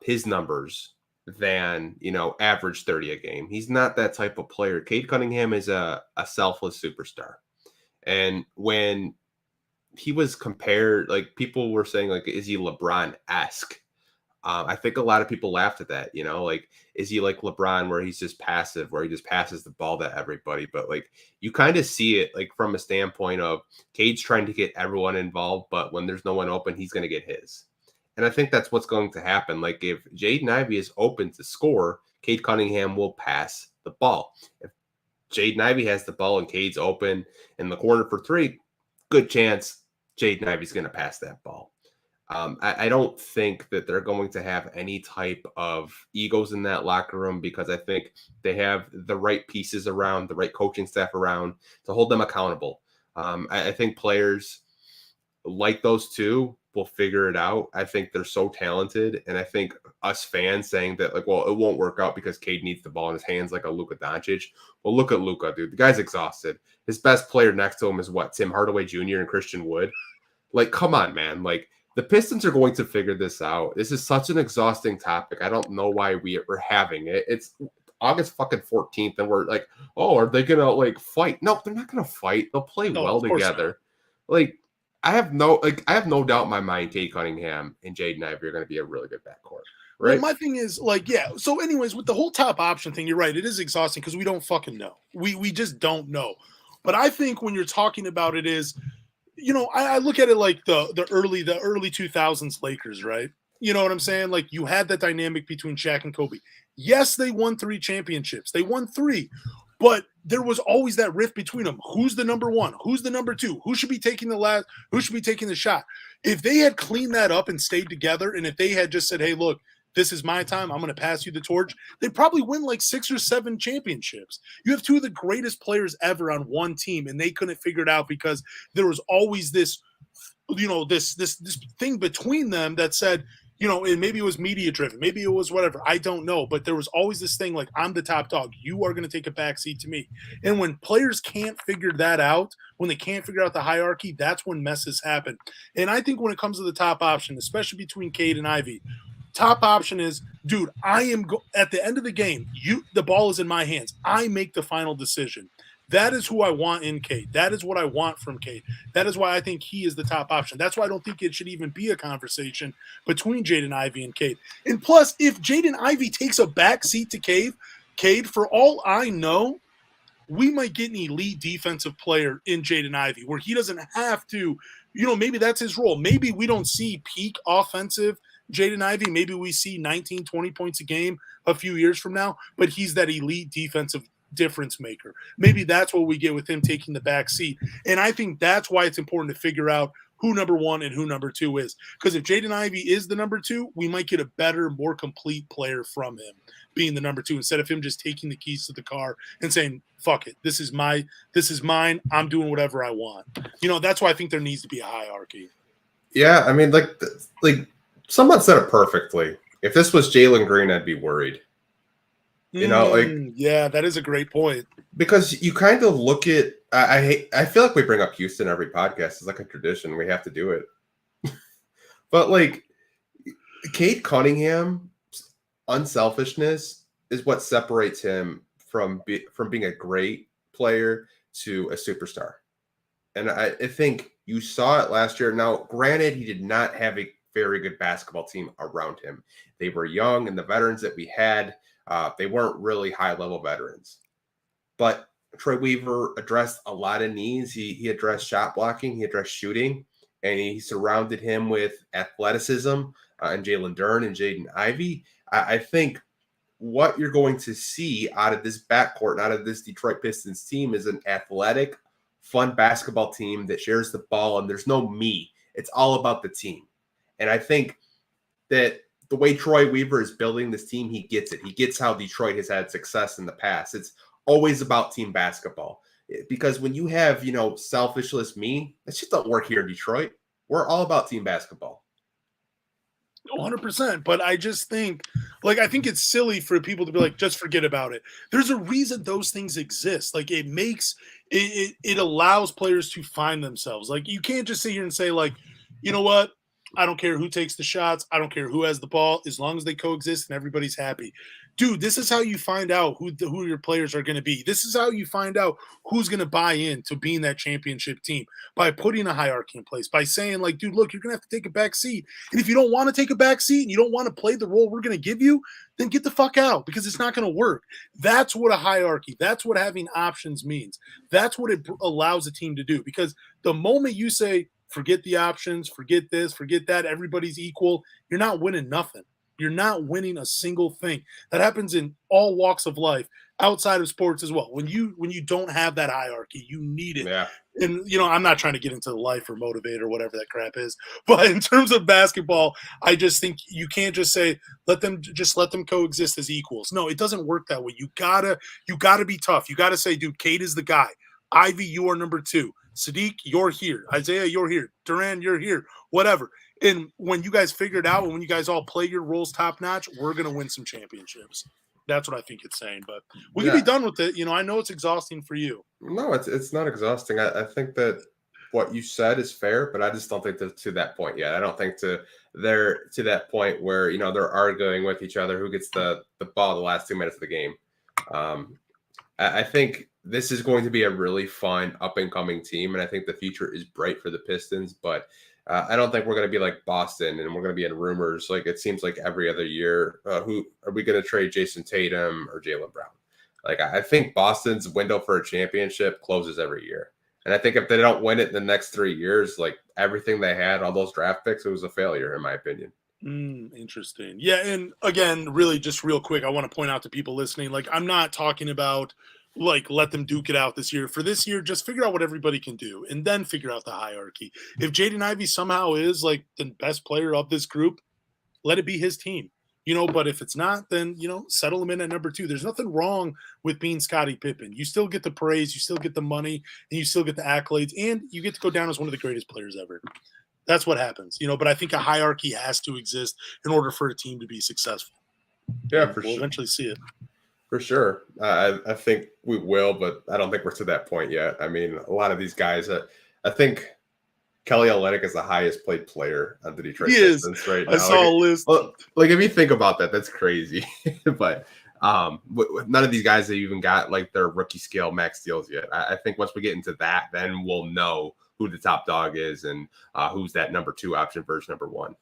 his numbers than, average 30 a game. He's not that type of player. Cade Cunningham is a selfless superstar. And when he was compared, like, people were saying, like, is he LeBron-esque? I think a lot of people laughed at that, like, is he like LeBron where he's just passive, where he just passes the ball to everybody? But, like, you kind of see it, like, from a standpoint of Cade's trying to get everyone involved, but when there's no one open, he's going to get his. And I think that's what's going to happen. Like, if Jaden Ivey is open to score, Cade Cunningham will pass the ball. If Jaden Ivey has the ball and Cade's open in the corner for three, good chance Jaden Ivey's going to pass that ball. I don't think that they're going to have any type of egos in that locker room because I think they have the right pieces around, the right coaching staff around to hold them accountable. I think players like those two will figure it out. I think they're so talented. And I think us fans saying that, like, well, it won't work out because Cade needs the ball in his hands like a Luka Doncic. Well, look at Luka, dude. The guy's exhausted. His best player next to him is what? Tim Hardaway Jr. and Christian Wood? Like, come on, man. Like, the Pistons are going to figure this out. This is such an exhausting topic. I don't know why we're having it. It's August fucking 14th, and we're like, oh, are they going to, like, fight? No, they're not going to fight. They'll play well together. Like, I have no doubt in my mind Cade Cunningham and Jaden Ivey are going to be a really good backcourt. Right?
Well, my thing is, like, yeah. So anyways, with the whole top option thing, you're right. It is exhausting because we don't fucking know. We just don't know. But I think when you're talking about it is, I look at it like the early 2000s Lakers, right? You know what I'm saying? Like, you had that dynamic between Shaq and Kobe. Yes, they won 3 championships. They won 3. But there was always that rift between them. Who's the number 1? Who's the number 2? Who should be taking the last? Who should be taking the shot? If they had cleaned that up and stayed together, and if they had just said, hey, look, this is my time, I'm going to pass you the torch, they'd probably win like 6 or 7 championships. You have 2 of the greatest players ever on one team, and they couldn't figure it out because there was always this, this thing between them that said, and maybe it was media driven, maybe it was whatever, I don't know, but there was always this thing like, I'm the top dog, you are going to take a backseat to me. And when players can't figure that out, when they can't figure out the hierarchy, that's when messes happen. And I think when it comes to the top option, especially between Cade and Ivey, top option is, dude, at the end of the game, the ball is in my hands, I make the final decision. That is who I want in Cade. That is what I want from Cade. That is why I think he is the top option. That's why I don't think it should even be a conversation between Jaden Ivey and Cade. And plus, if Jaden Ivey takes a back seat to Cade, for all I know, we might get an elite defensive player in Jaden Ivey where he doesn't have to, maybe that's his role. Maybe we don't see peak offensive Jaden Ivey. Maybe we see 19, 20 points a game a few years from now, but he's that elite defensive difference maker. Maybe that's what we get with him taking the back seat. And I think that's why it's important to figure out who number one and who number two is. Because if Jaden Ivey is the number two, we might get a better, more complete player from him being the number two, instead of him just taking the keys to the car and saying, fuck it, this is mine, I'm doing whatever I want. That's why I think there needs to be a hierarchy.
Yeah, I mean, like someone said it perfectly. If this was Jalen Green, I'd be worried.
Yeah, that is a great point.
Because you kind of look at, I feel like we bring up Houston every podcast. It's like a tradition. We have to do it. But like Cade Cunningham's unselfishness is what separates him from being a great player to a superstar. And I think you saw it last year. Now, granted, he did not have a very good basketball team around him. They were young, and the veterans that we had, they weren't really high-level veterans. But Troy Weaver addressed a lot of needs. He addressed shot blocking. He addressed shooting. And he surrounded him with athleticism and Jalen Duren and Jaden Ivey. I think what you're going to see out of this backcourt and out of this Detroit Pistons team is an athletic, fun basketball team that shares the ball, and there's no me. It's all about the team. And I think that the way Troy Weaver is building this team, he gets it. He gets how Detroit has had success in the past. It's always about team basketball. Because when you have, selfishness me, that just don't work here in Detroit. We're all about team basketball.
100%. But I just think, I think it's silly for people to be like, just forget about it. There's a reason those things exist. Like, it makes it allows players to find themselves. Like, you can't just sit here and say, like, you know what? I don't care who takes the shots. I don't care who has the ball, as long as they coexist and everybody's happy. Dude, this is how you find out who your players are going to be. This is how you find out who's going to buy in to being that championship team, by putting a hierarchy in place, by saying, like, dude, look, you're going to have to take a back seat. And if you don't want to take a back seat and you don't want to play the role we're going to give you, then get the fuck out, because it's not going to work. That's what a hierarchy, that's what having options means. That's what it allows a team to do. Because the moment you say, forget the options, forget this, forget that, everybody's equal, you're not winning nothing. You're not winning a single thing. That happens in all walks of life, outside of sports as well. When you don't have that hierarchy, you need it.
Yeah.
And, I'm not trying to get into the life or motivate or whatever that crap is. But in terms of basketball, I just think you can't just say, let them coexist as equals. No, it doesn't work that way. You gotta be tough. You gotta say, dude, Cade is the guy. Ivy, you are number two. Saddiq, you're here. Isaiah, you're here. Duren, you're here. Whatever. And when you guys figure it out, and when you guys all play your roles top notch, we're going to win some championships. That's what I think it's saying. But we can be done with it. I know it's exhausting for you.
No, it's not exhausting. I think that what you said is fair, but I just don't think to that point yet. I don't think they're to that point where, they're arguing with each other who gets the ball the last 2 minutes of the game. I think this is going to be a really fun up-and-coming team, and I think the future is bright for the Pistons, but I don't think we're going to be like Boston, and we're going to be in rumors like it seems like every other year. Who are we going to trade, Jason Tatum or Jaylen Brown? Like, I think Boston's window for a championship closes every year. And I think if they don't win it in the next 3 years, like everything they had, all those draft picks, it was a failure, in my opinion.
Interesting. Yeah, and again, really just real quick, I want to point out to people listening, like, I'm not talking about like let them duke it out this year. For this year, just figure out what everybody can do and then figure out the hierarchy. If Jaden Ivey somehow is like the best player of this group, let it be his team. But if it's not, then, settle him in at number two. There's nothing wrong with being Scottie Pippen. You still get the praise, you still get the money, and you still get the accolades, and you get to go down as one of the greatest players ever. That's what happens, but I think a hierarchy has to exist in order for a team to be successful.
Yeah, for
We'll
sure.
eventually see it.
For sure. I think we will, but I don't think we're to that point yet. I mean, a lot of these guys, I think Kelly Olynyk is the highest paid player on the Detroit Pistons right now.
I saw a list.
Like, if you think about that, that's crazy. But none of these guys have even got like their rookie scale max deals yet. I think once we get into that, then we'll know who the top dog is and who's that number 2 option versus number 1.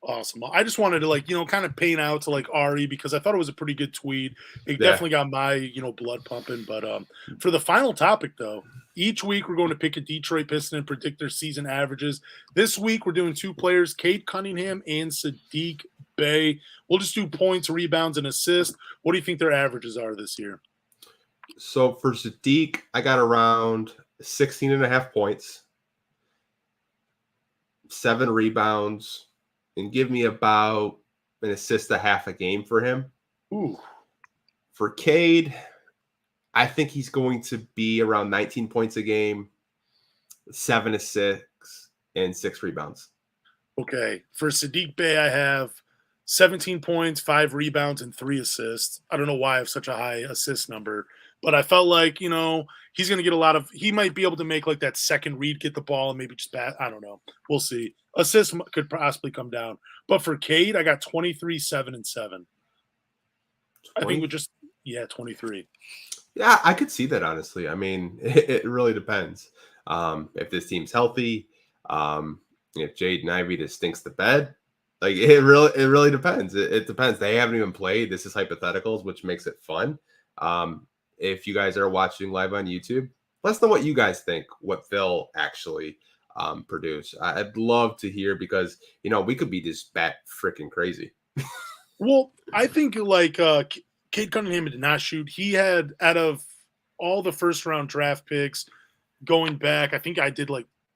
Awesome. I just wanted to kind of paint out to Ari because I thought it was a pretty good tweet. It definitely got my, blood pumping. But for the final topic though, each week we're going to pick a Detroit Piston and predict their season averages. This week we're doing 2 players, Cade Cunningham and Saddiq Bey. We'll just do points, rebounds, and assists. What do you think their averages are this year?
So for Saddiq, I got around 16.5 points, 7 rebounds, and give me about an assist a half a game for him.
Ooh.
For Cade, I think he's going to be around 19 points a game, 7 assists, and 6 rebounds.
Okay. For Saddiq Bey, I have 17 points, 5 rebounds, and 3 assists. I don't know why I have such a high assist number, but I felt like, he's going to get he might be able to make like that second read, get the ball, and maybe just I don't know. We'll see. Assists could possibly come down. But for Cade, I got 23, 7, and 7. 20? I think we just, 23.
Yeah, I could see that, honestly. I mean, it really depends. If this team's healthy, if Jaden Ivey just stinks the bed, like it really depends. It depends. They haven't even played. This is hypotheticals, which makes it fun. If you guys are watching live on YouTube, let us know what you guys think, what they'll actually produce. I'd love to hear because, we could be just bat freaking crazy.
Well, I think Cade Cunningham did not shoot. He had, out of all the first round draft picks going back, I think I did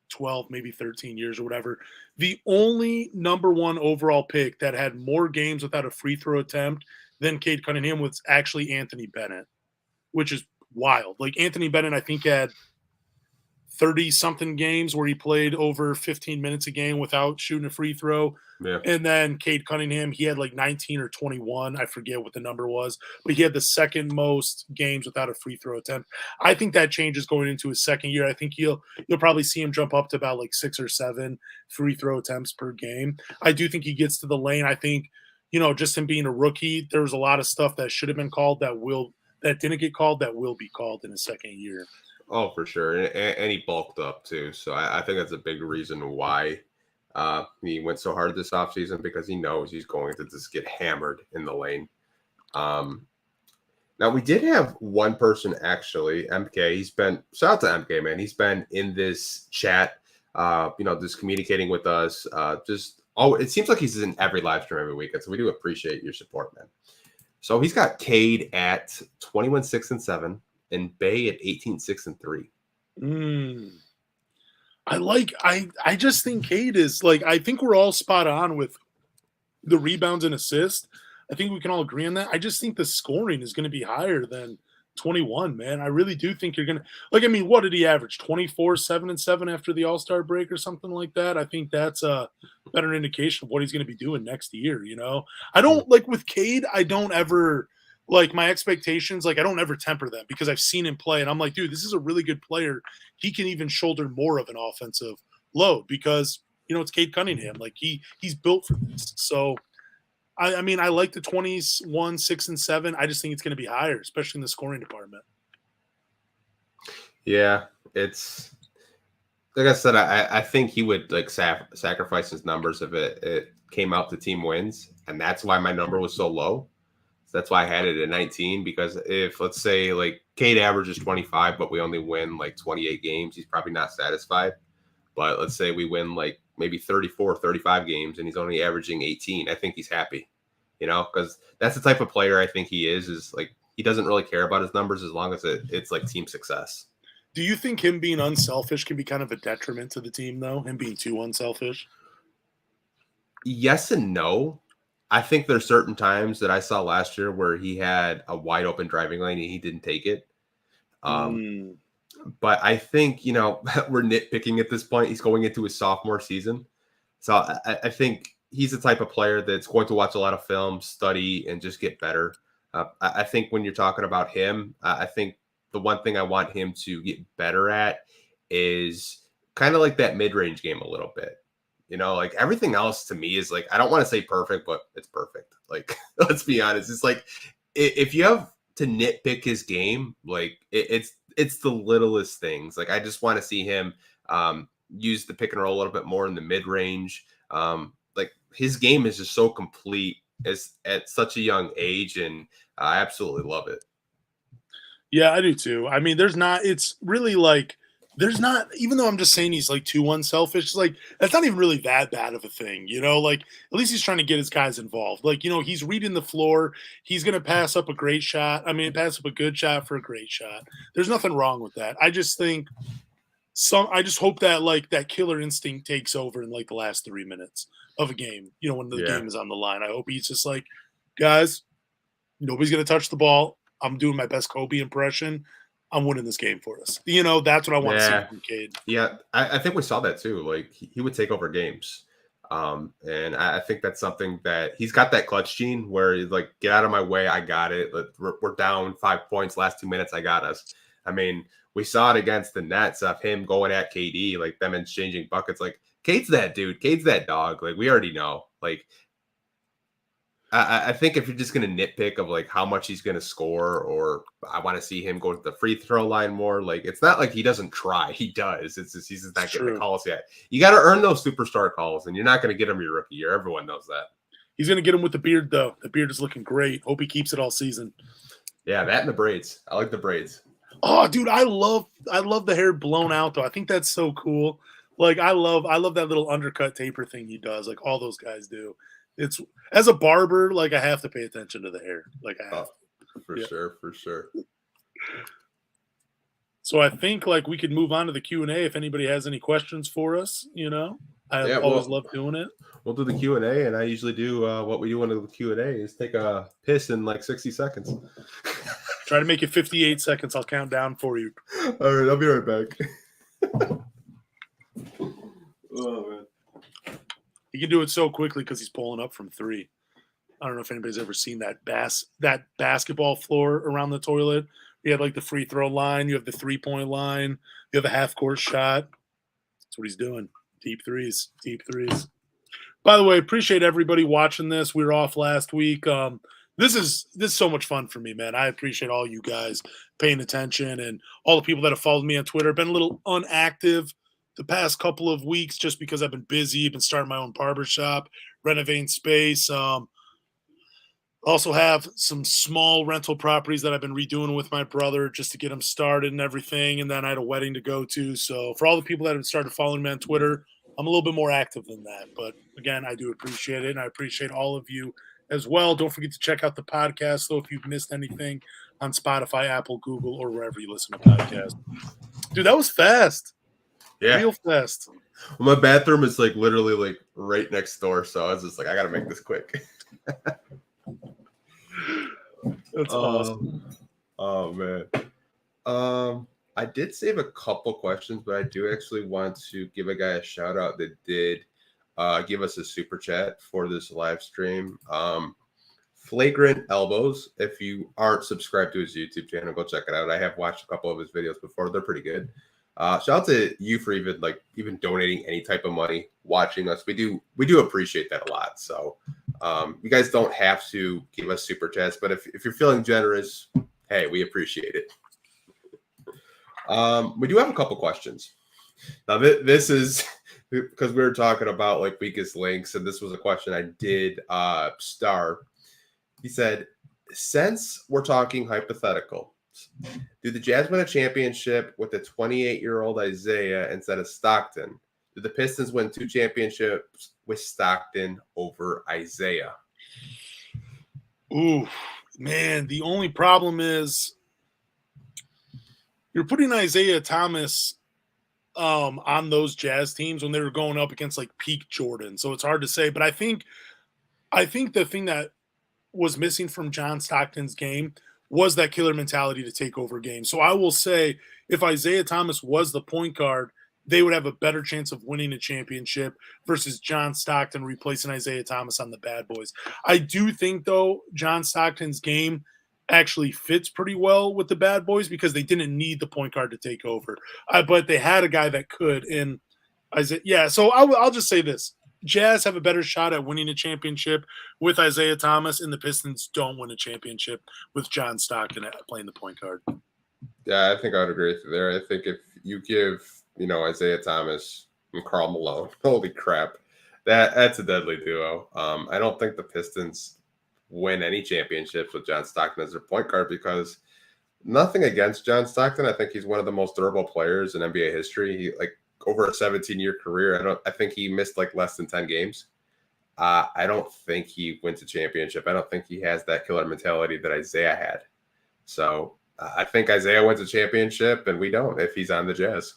12, maybe 13 years or whatever. The only number 1 overall pick that had more games without a free throw attempt than Cade Cunningham was actually Anthony Bennett, which is wild. Anthony Bennett, I think, had 30-something games where he played over 15 minutes a game without shooting a free throw.
Yeah.
And then Cade Cunningham, he had 19 or 21. I forget what the number was, but he had the second most games without a free throw attempt. I think that changes going into his second year. I think you'll probably see him jump up to about 6 or 7 free throw attempts per game. I do think he gets to the lane. I think, just him being a rookie, there was a lot of stuff that should have been called that didn't get called that will be called in his second year.
Oh, for sure. And he bulked up too. So I think that's a big reason why he went so hard this offseason, because he knows he's going to just get hammered in the lane. Now, we did have one person, actually, MK. Shout out to MK, man. He's been in this chat, just communicating with us. It seems like he's in every live stream every weekend. So we do appreciate your support, man. So he's got Cade at 21, 6, and 7. And Bey at 18, 6, and 3.
I just think Cade is I think we're all spot on with the rebounds and assists. I think we can all agree on that. I just think the scoring is going to be higher than 21, man. I really do think you're going to what did he average? 24, 7, and 7 after the All-Star break or something like that. I think that's a better indication of what he's going to be doing next year. I don't with Cade, I don't ever my expectations, I don't ever temper them because I've seen him play and I'm like, dude, this is a really good player. He can even shoulder more of an offensive load because, it's Cade Cunningham. He's built for this. So, I like the 21, 6, and 7. I just think it's going to be higher, especially in the scoring department.
Yeah, it's like I said, I think he would sacrifice his numbers if it came out the team wins. And that's why my number was so low. That's why I had it at 19, because if, let's say, Cade averages 25, but we only win 28 games, he's probably not satisfied. But let's say we win maybe 34, 35 games, and he's only averaging 18. I think he's happy, because that's the type of player I think he is he doesn't really care about his numbers as long as it's team success.
Do you think him being unselfish can be kind of a detriment to the team, though, him being too unselfish?
Yes and no. I think there's certain times that I saw last year where he had a wide open driving lane and he didn't take it. But I think, we're nitpicking at this point. He's going into his sophomore season. So I think he's the type of player that's going to watch a lot of film, study, and just get better. I think when you're talking about him, I think the one thing I want him to get better at is kind of like that mid-range game a little bit. Like everything else to me is like, I don't want to say perfect, but it's perfect. Like, let's be honest. It's like, if you have to nitpick his game, like it's the littlest things. Like, I just want to see him use the pick and roll a little bit more in the mid range. Like, his game is just so complete at such a young age, and I absolutely love it.
Yeah, I do too. I mean, it's really like, there's not, even though I'm just saying he's like too unselfish, it's like, that's not even really that bad of a thing, like at least he's trying to get his guys involved. Like, he's reading the floor. He's going to pass up a great shot. I mean, pass up a good shot for a great shot. There's nothing wrong with that. I just think I just hope that like that killer instinct takes over in like the last 3 minutes of a game, when the game is on the line. I hope he's just like, guys, nobody's going to touch the ball. I'm doing my best Kobe impression. I'm winning this game for us. That's what I want to see from Cade.
Yeah, I think we saw that too. Like, he would take over games. And I think that's something that he's got, that clutch gene where he's like, get out of my way. I got it. We're down 5 points. Last 2 minutes, I got us. I mean, we saw it against the Nets of him going at KD, like them exchanging buckets. Like, Cade's that dude. Cade's that dog. Like, we already know. Like, I think if you're just going to nitpick of like how much he's going to score, or I want to see him go to the free throw line more, like, it's not like he doesn't try. He does. It's just he's just not getting the calls yet. You got to earn those superstar calls, and you're not going to get them your rookie year. Everyone knows that. He's
going to get him with the beard, though. The beard is looking great. Hope he keeps it all season.
Yeah, that and the braids. I like the braids.
Oh, dude, I love the hair blown out, though. I think that's so cool. Like, I love that little undercut taper thing he does. Like, all those guys do. It's, as a barber, like, I have to pay attention to the hair. Like, I have
for sure.
So I think like we could move on to the Q&A if anybody has any questions for us. I always love doing it.
We'll do the Q&A, and I usually do what we do in the Q&A is take a piss in like 60 seconds.
Try to make it 58 seconds. I'll count down for you.
All right, I'll be right back. Oh, man.
He can do it so quickly because he's pulling up from 3. I don't know if anybody's ever seen that basketball floor around the toilet. You have like the free throw line, you have the 3-point line, you have a half-court shot. That's what he's doing. Deep threes. By the way, appreciate everybody watching this. We were off last week. This is so much fun for me, man. I appreciate all you guys paying attention and all the people that have followed me on Twitter. Been a little inactive the past couple of weeks just because I've been busy. Been starting my own barber shop, renovating space. Also have some small rental properties that I've been redoing with my brother just to get them started and everything. And then I had a wedding to go to. So for all the people that have started following me on Twitter, I'm a little bit more active than that. But again, I do appreciate it. And I appreciate all of you as well. Don't forget to check out the podcast, though, if you've missed anything on Spotify, Apple, Google, or wherever you listen to podcasts. Dude, that was fast.
Yeah.
Real fast.
Well, my bathroom is like literally like right next door. So I was just like, I got to make this quick.
That's awesome.
Oh, man. I did save a couple questions, but I do actually want to give a guy a shout out that did give us a super chat for this live stream. Flagrant Elbows. If you aren't subscribed to his YouTube channel, go check it out. I have watched a couple of his videos before. They're pretty good. Shout out to you for even donating any type of money, watching us. We do appreciate that a lot. So you guys don't have to give us super chats, but if you're feeling generous, hey, we appreciate it. We do have a couple questions. Now this is because we were talking about like weakest links, and this was a question I did star. He said, since we're talking hypothetical, do the Jazz win a championship with a 28-year-old Isaiah instead of Stockton? Do the Pistons win 2 championships with Stockton over Isaiah?
Ooh, man, the only problem is you're putting Isaiah Thomas on those Jazz teams when they were going up against like peak Jordan. So it's hard to say, but I think the thing that was missing from John Stockton's game was that killer mentality to take over games. So I will say if Isaiah Thomas was the point guard, they would have a better chance of winning a championship versus John Stockton replacing Isaiah Thomas on the Bad Boys. I do think, though, John Stockton's game actually fits pretty well with the Bad Boys because they didn't need the point guard to take over. But they had a guy that could. And Isaiah, yeah, so I'll just say this. Jazz have a better shot at winning a championship with Isaiah Thomas, and the Pistons don't win a championship with John Stockton playing the point guard.
Yeah, I think I would agree with you there. I think if you give, Isaiah Thomas and Karl Malone, holy crap, that's a deadly duo. I don't think the Pistons win any championships with John Stockton as their point guard because nothing against John Stockton. I think he's one of the most durable players in NBA history. He over a 17-year career. I think he missed less than 10 games. I don't think he wins a championship. I don't think he has that killer mentality that Isaiah had. So I think Isaiah wins a championship and we don't if he's on the Jazz.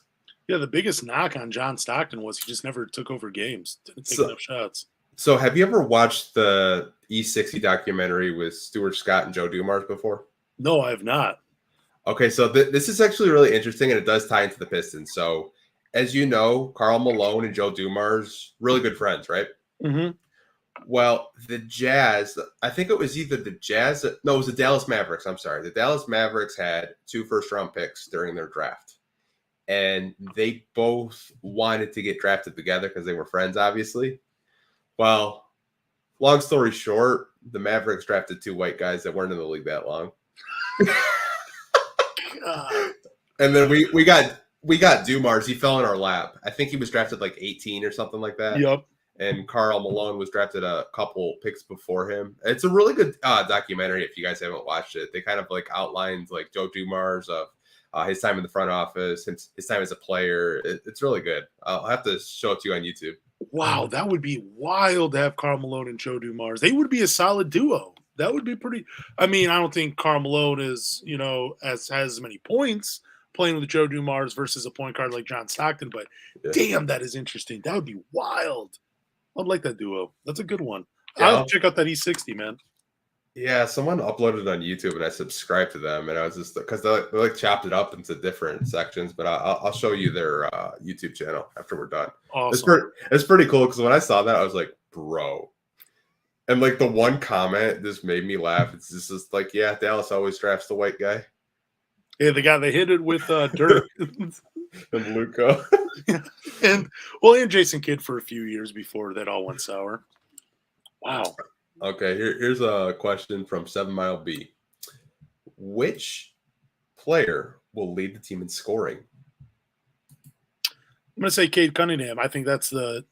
Yeah, the biggest knock on John Stockton was he just never took over games, didn't take enough shots.
So have you ever watched the E60 documentary with Stuart Scott and Joe Dumars before?
No, I have not.
Okay, so this is actually really interesting and it does tie into the Pistons. So as you know, Karl Malone and Joe Dumars, really good friends, right?
Mm-hmm.
Well, the Jazz, I think it was either the Jazz. No, it was the Dallas Mavericks. I'm sorry. The Dallas Mavericks had 2 first-round picks during their draft. And they both wanted to get drafted together because they were friends, obviously. Well, long story short, the Mavericks drafted 2 white guys that weren't in the league that long. And then we got Dumars. He fell in our lap. I think he was drafted 18 or something like that.
Yep.
And Karl Malone was drafted a couple picks before him. It's a really good documentary if you guys haven't watched it. They kind of outlines Joe Dumars of his time in the front office, his time as a player. It's really good. I'll have to show it to you on YouTube.
Wow, that would be wild to have Karl Malone and Joe Dumars. They would be a solid duo. That would be pretty. I mean, I don't think Karl Malone is, has as many points playing with Joe Dumars versus a point guard like John Stockton, but damn, that is interesting. That would be wild. I'd like that duo. That's a good one.
Yeah.
I'll check out that E60, man.
Yeah, someone uploaded it on YouTube and I subscribed to them, and I was just because they chopped it up into different sections. But I'll show you their YouTube channel after we're done.
Awesome.
It's pretty cool because when I saw that, I was like, bro. And the one comment just made me laugh. It's just yeah, Dallas always drafts the white guy.
Yeah, the guy they hit it with Dirk
and Luka.
and Jason Kidd for a few years before that all went sour. Wow.
Okay, here's a question from 7 Mile B. Which player will lead the team in scoring?
I'm going to say Cade Cunningham. I think that's the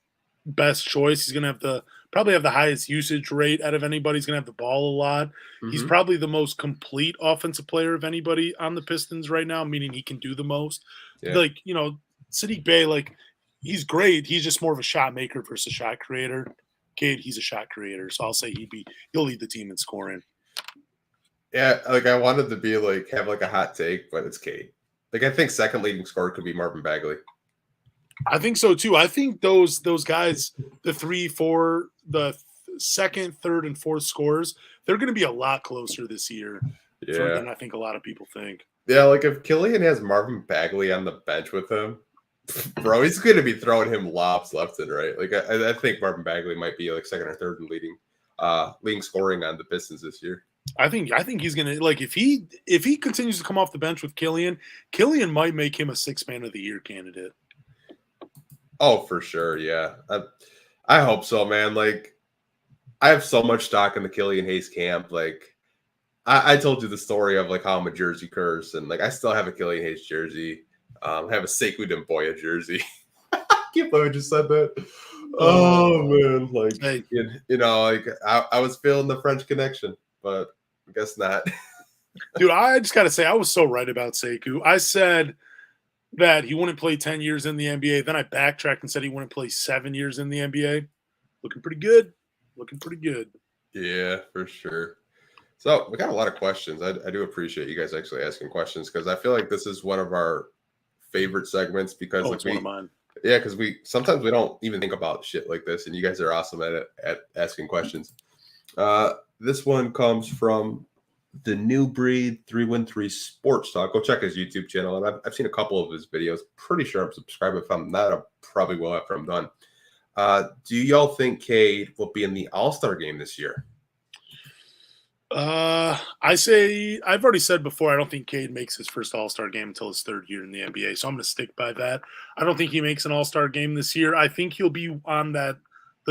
best choice. He's going to probably have the highest usage rate out of anybody. He's going to have the ball a lot. Mm-hmm. He's probably the most complete offensive player of anybody on the Pistons right now, meaning he can do the most. Yeah. Saddiq Bey, he's great. He's just more of a shot maker versus a shot creator. Cade, he's a shot creator, so I'll say he'll lead the team in scoring.
Yeah, I wanted to be have a hot take, but it's Cade. I think second leading scorer could be Marvin Bagley.
I think so too. I think those guys, the 3, 4, the second, third, and fourth scorers, they're going to be a lot closer this year than I think a lot of people think.
Yeah, if Killian has Marvin Bagley on the bench with him, bro, he's going to be throwing him lobs left and right. I think Marvin Bagley might be second or third in leading scoring on the Pistons this year.
I think he's going to if he continues to come off the bench with Killian might make him a 6th man of the year candidate.
Oh, for sure, yeah. I hope so, man. I have so much stock in the Killian Hayes camp. I told you the story of how I'm a jersey curse, and I still have a Killian Hayes jersey. I have a Sekou Demboya jersey. I can't believe I just said that. Oh man, I was feeling the French connection, but I guess not.
Dude, I just gotta say I was so right about Sekou. I said that he wouldn't play 10 years in the NBA. Then I backtracked and said he wouldn't play 7 years in the NBA. Looking pretty good.
Yeah, for sure. So we got a lot of questions. I do appreciate you guys actually asking questions because I feel like this is one of our favorite segments because
it's one of mine.
Yeah, because we sometimes we don't even think about shit like this, and you guys are awesome at asking questions. This one comes from The New Breed 313 Sports Talk. Go check his YouTube channel, and I've seen a couple of his videos. Pretty sure I'm subscribed. If I'm not, I probably will after I'm done. Do y'all think Cade will be in the All-Star game this year?
I say I've already said before I don't think Cade makes his first All-Star game until his third year in the NBA, so I'm going to stick by that. I don't think he makes an All-Star game this year. I think he'll be on the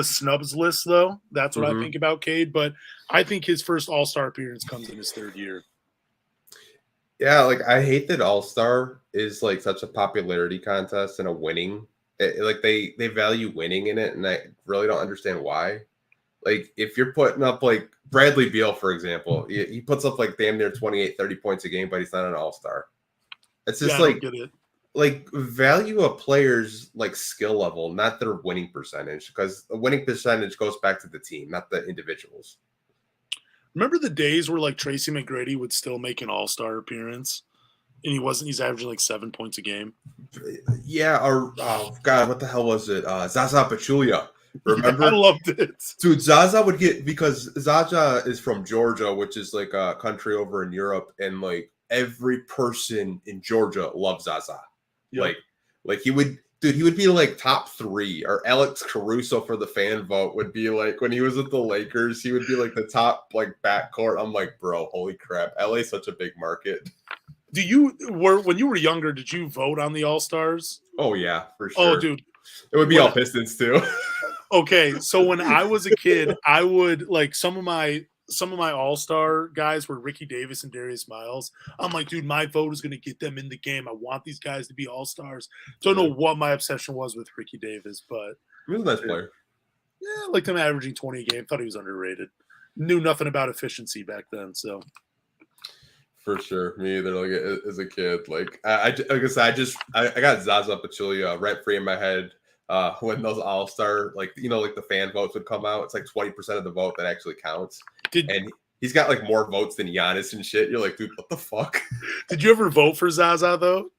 snubs list, though. That's what I think about Cade, but I think his first All-Star appearance comes in his third year.
Yeah, like I hate that All-Star is like such a popularity contest and a winning. Like they value winning in it, and I really don't understand why. Like if you're putting up like Bradley Beal, for example, he puts up like damn near 28, 30 points a game, but he's not an All-Star. It's just like value a player's like skill level, not their winning percentage, because the winning percentage goes back to the team, not the individuals.
Remember the days where like Tracy McGrady would still make an All-Star appearance and he's averaging like 7 points a game?
Yeah, or oh god, what the hell was it? Zaza Pachulia. Remember?
Yeah, I loved it.
Dude, Zaza would get, because Zaza is from Georgia, which is like a country over in Europe, and like every person in Georgia loves Zaza. Yep. Like he would be like top 3, or Alex Caruso for the fan vote would be like, when he was with the Lakers, he would be like the top like backcourt. I'm like, bro, holy crap. LA's such a big market.
When you were younger, did you vote on the All-Stars?
Oh yeah, for sure.
Oh dude.
It would be all Pistons too.
Okay, so when I was a kid, I would like some of my All-Star guys were Ricky Davis and Darius Miles. I'm like, dude, my vote is going to get them in the game. I want these guys to be All-Stars. Don't know what my obsession was with Ricky Davis, but
he was a nice player.
Yeah, I liked him averaging 20 a game. Thought he was underrated. Knew nothing about efficiency back then, so.
For sure, me either. Like as a kid, like I got Zaza Pachulia rent free in my head. When those All-Star, like like the fan votes would come out, it's like 20% of the vote that actually counts. And he's got like more votes than Giannis and shit. You're like, dude, what the fuck?
Did you ever vote for Zaza though?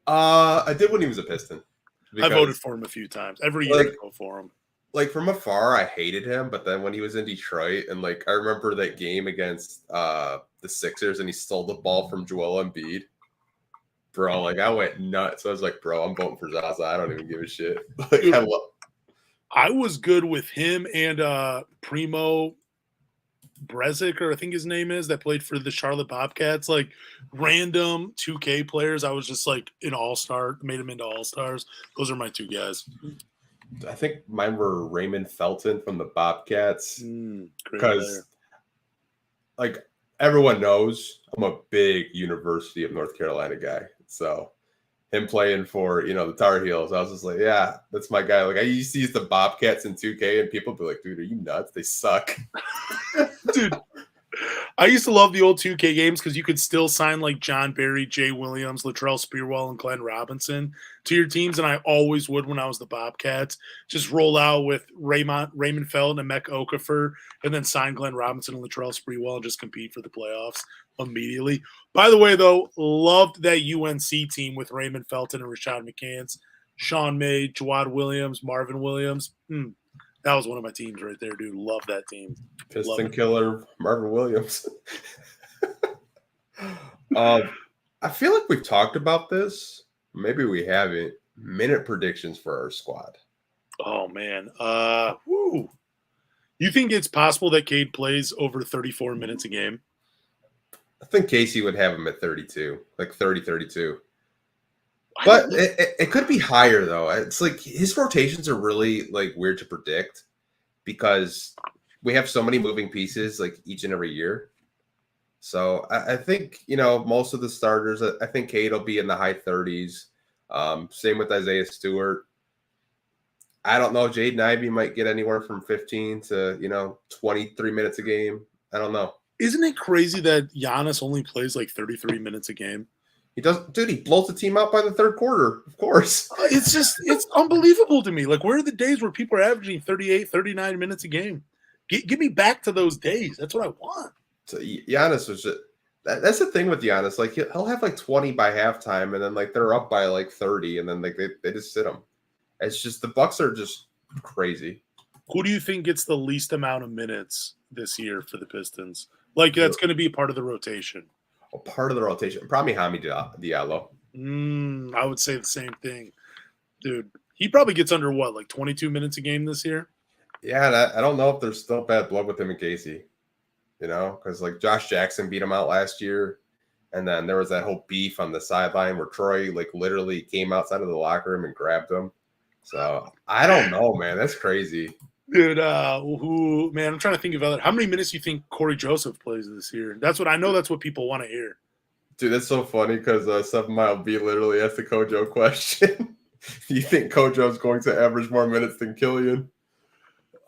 I did when he was a Piston.
I voted for him a few times. Every year I vote for him.
Like from afar, I hated him, but then when he was in Detroit, and like I remember that game against the Sixers, and he stole the ball from Joel Embiid. Bro, like I went nuts. I was like, bro, I'm voting for Zaza. I don't even give a shit. Like,
dude, I was good with him and Primo Brezic, or I think his name is, that played for the Charlotte Bobcats. Like random 2K players. I was just like an All-Star, made them into All-Stars. Those are my two guys.
I think mine were Raymond Felton from the Bobcats. Because like everyone knows I'm a big University of North Carolina guy. So him playing for, the Tar Heels, I was just like, yeah, that's my guy. Like I used to use the Bobcats in 2K, and people would be like, dude, are you nuts? They suck.
Dude, I used to love the old 2K games because you could still sign like John Barry, Jay Williams, Latrell Spearwell, and Glenn Robinson to your teams, and I always would when I was the Bobcats. Just roll out with Raymond Felton and Mecca Okafor, and then sign Glenn Robinson and Latrell Sprewell and just compete for the playoffs immediately. By the way, though, loved that UNC team with Raymond Felton and Rashad McCants, Sean May, Jawad Williams, Marvin Williams. That was one of my teams right there, dude. Love that team.
Piston killer Marvin Williams. I feel like we've talked about this. Maybe we haven't. Minute predictions for our squad.
Oh, man. You think it's possible that Cade plays over 34 minutes a game?
I think Casey would have him at 32, like 30, 32. But it could be higher, though. It's like his rotations are really like weird to predict because we have so many moving pieces like each and every year. So I think, most of the starters, I think Cade will be in the high 30s. Same with Isaiah Stewart. I don't know. Jaden Ivey might get anywhere from 15 to, 23 minutes a game. I don't know.
Isn't it crazy that Giannis only plays like 33 minutes a game?
He does, dude. He blows the team out by the third quarter, of course.
It's unbelievable to me. Like, where are the days where people are averaging 38, 39 minutes a game? Get me back to those days. That's what I want.
So Giannis was just that's the thing with Giannis. Like he'll have like 20 by halftime, and then like they're up by like 30, and then like they just sit him. It's just the Bucks are just crazy.
Who do you think gets the least amount of minutes this year for the Pistons? Like that's going to be part of the rotation.
Part of the rotation. Probably Hamid Diallo.
I would say the same thing. Dude, he probably gets under what, like 22 minutes a game this year?
Yeah, I don't know if there's still bad blood with him and Casey. Because like Josh Jackson beat him out last year. And then there was that whole beef on the sideline where Troy like literally came outside of the locker room and grabbed him. So I don't know, man. That's crazy.
Dude, I'm trying to think of other. How many minutes do you think Corey Joseph plays this year? That's what people want to hear.
Dude, that's so funny because 7 Mile B literally asked the Kojo question. Do you think Kojo's going to average more minutes than Killian?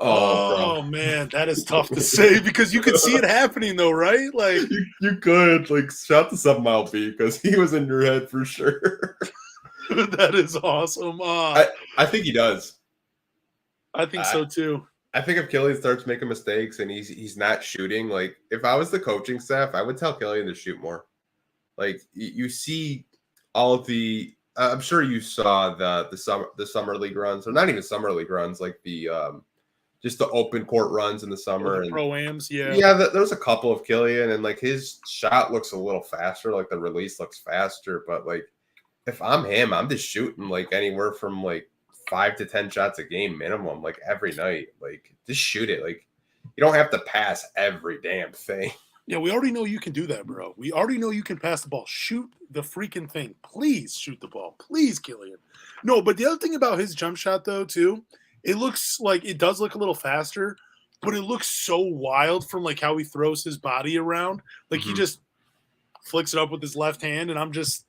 Oh man, that is tough to say because you could see it happening though, right? Like
you could shout to 7 Mile B because he was in your head for sure.
That is awesome.
I think he does.
I think so too.
I think if Killian starts making mistakes and he's not shooting, like if I was the coaching staff, I would tell Killian to shoot more. Like you see all of the, I'm sure you saw the summer league runs, or not even summer league runs, like the just the open court runs in the summer and
pro-ams.
Yeah, there's a couple of Killian, and like his shot looks a little faster, like the release looks faster. But like if I'm him, I'm just shooting like anywhere from like 5 to 10 shots a game minimum, like every night. Like just shoot it. Like you don't have to pass every damn thing.
Yeah, we already know you can do that, bro. We already know you can pass the ball. Shoot the freaking thing. Please shoot the ball. Please, Killian. No, but the other thing about his jump shot, though, too, it does look a little faster, but it looks so wild from like how he throws his body around. Like he just flicks it up with his left hand, and I'm just,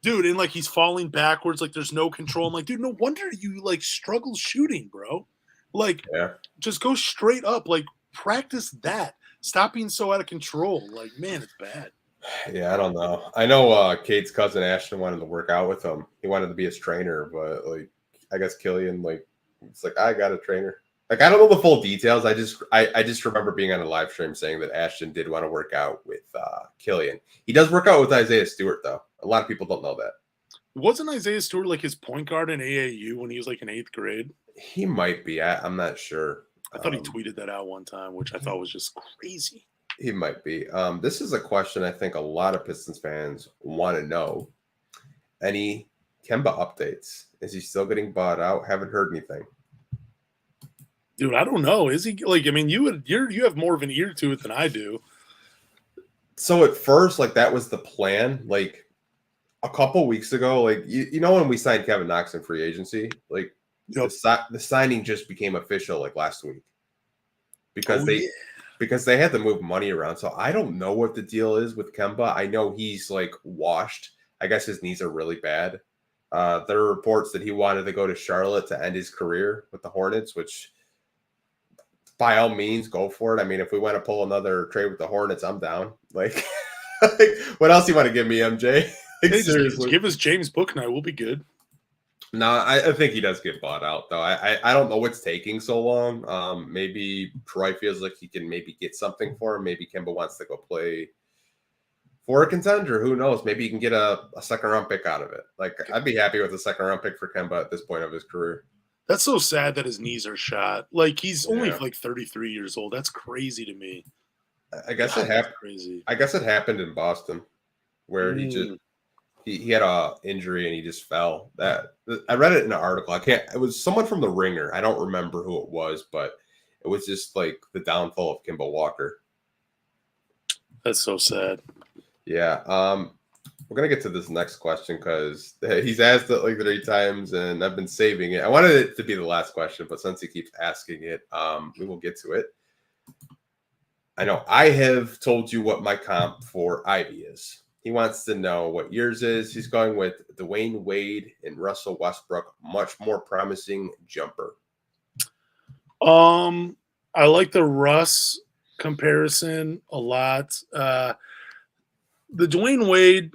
dude, and like he's falling backwards, like there's no control. I'm like, dude, no wonder you like struggle shooting, bro. Like, just go straight up. Like, practice that. Stop being so out of control. Like, man, it's bad.
Yeah, I don't know. I know Cade's cousin Ashton wanted to work out with him. He wanted to be his trainer, but like, I guess Killian, like, it's like, I got a trainer. Like, I don't know the full details. I just remember being on a live stream saying that Ashton did want to work out with Killian. He does work out with Isaiah Stewart, though. A lot of people don't know that.
Wasn't Isaiah Stewart like his point guard in AAU when he was like in 8th grade?
He might be. I'm not sure.
I thought he tweeted that out one time, which I thought was just crazy.
He might be. This is a question I think a lot of Pistons fans want to know. Any Kemba updates? Is he still getting bought out? Haven't heard anything.
Dude, I don't know. Is he like? I mean, you have more of an ear to it than I do.
So at first, like that was the plan. Like a couple weeks ago, like you know when we signed Kevin Knox in free agency, like the signing just became official like last week because they had to move money around. So I don't know what the deal is with Kemba. I know he's like washed. I guess his knees are really bad. There are reports that he wanted to go to Charlotte to end his career with the Hornets, which by all means, go for it. I mean, if we want to pull another trade with the Hornets, I'm down. Like what else do you want to give me, MJ? Like,
hey, seriously, give us James Bouknight. We'll be good.
No, I think he does get bought out, though. I don't know what's taking so long. Maybe Troy feels like he can maybe get something for him. Maybe Kemba wants to go play for a contender. Who knows? Maybe you can get a second-round pick out of it. Like, I'd be happy with a second-round pick for Kemba at this point of his career.
That's so sad that his knees are shot. Like, he's only like 33 years old. That's crazy to me.
I guess it happened.
Crazy.
I guess it happened in Boston, where he had a injury and he just fell. That I read it in an article. It was someone from the Ringer. I don't remember who it was, but it was just like the downfall of Kemba Walker.
That's so sad.
Yeah. We're gonna get to this next question because he's asked it like 3 times and I've been saving it. I wanted it to be the last question, but since he keeps asking it, we will get to it. I know I have told you what my comp for Ivy is. He wants to know what yours is. He's going with Dwayne Wade and Russell Westbrook, much more promising jumper.
I like the Russ comparison a lot. The Dwayne Wade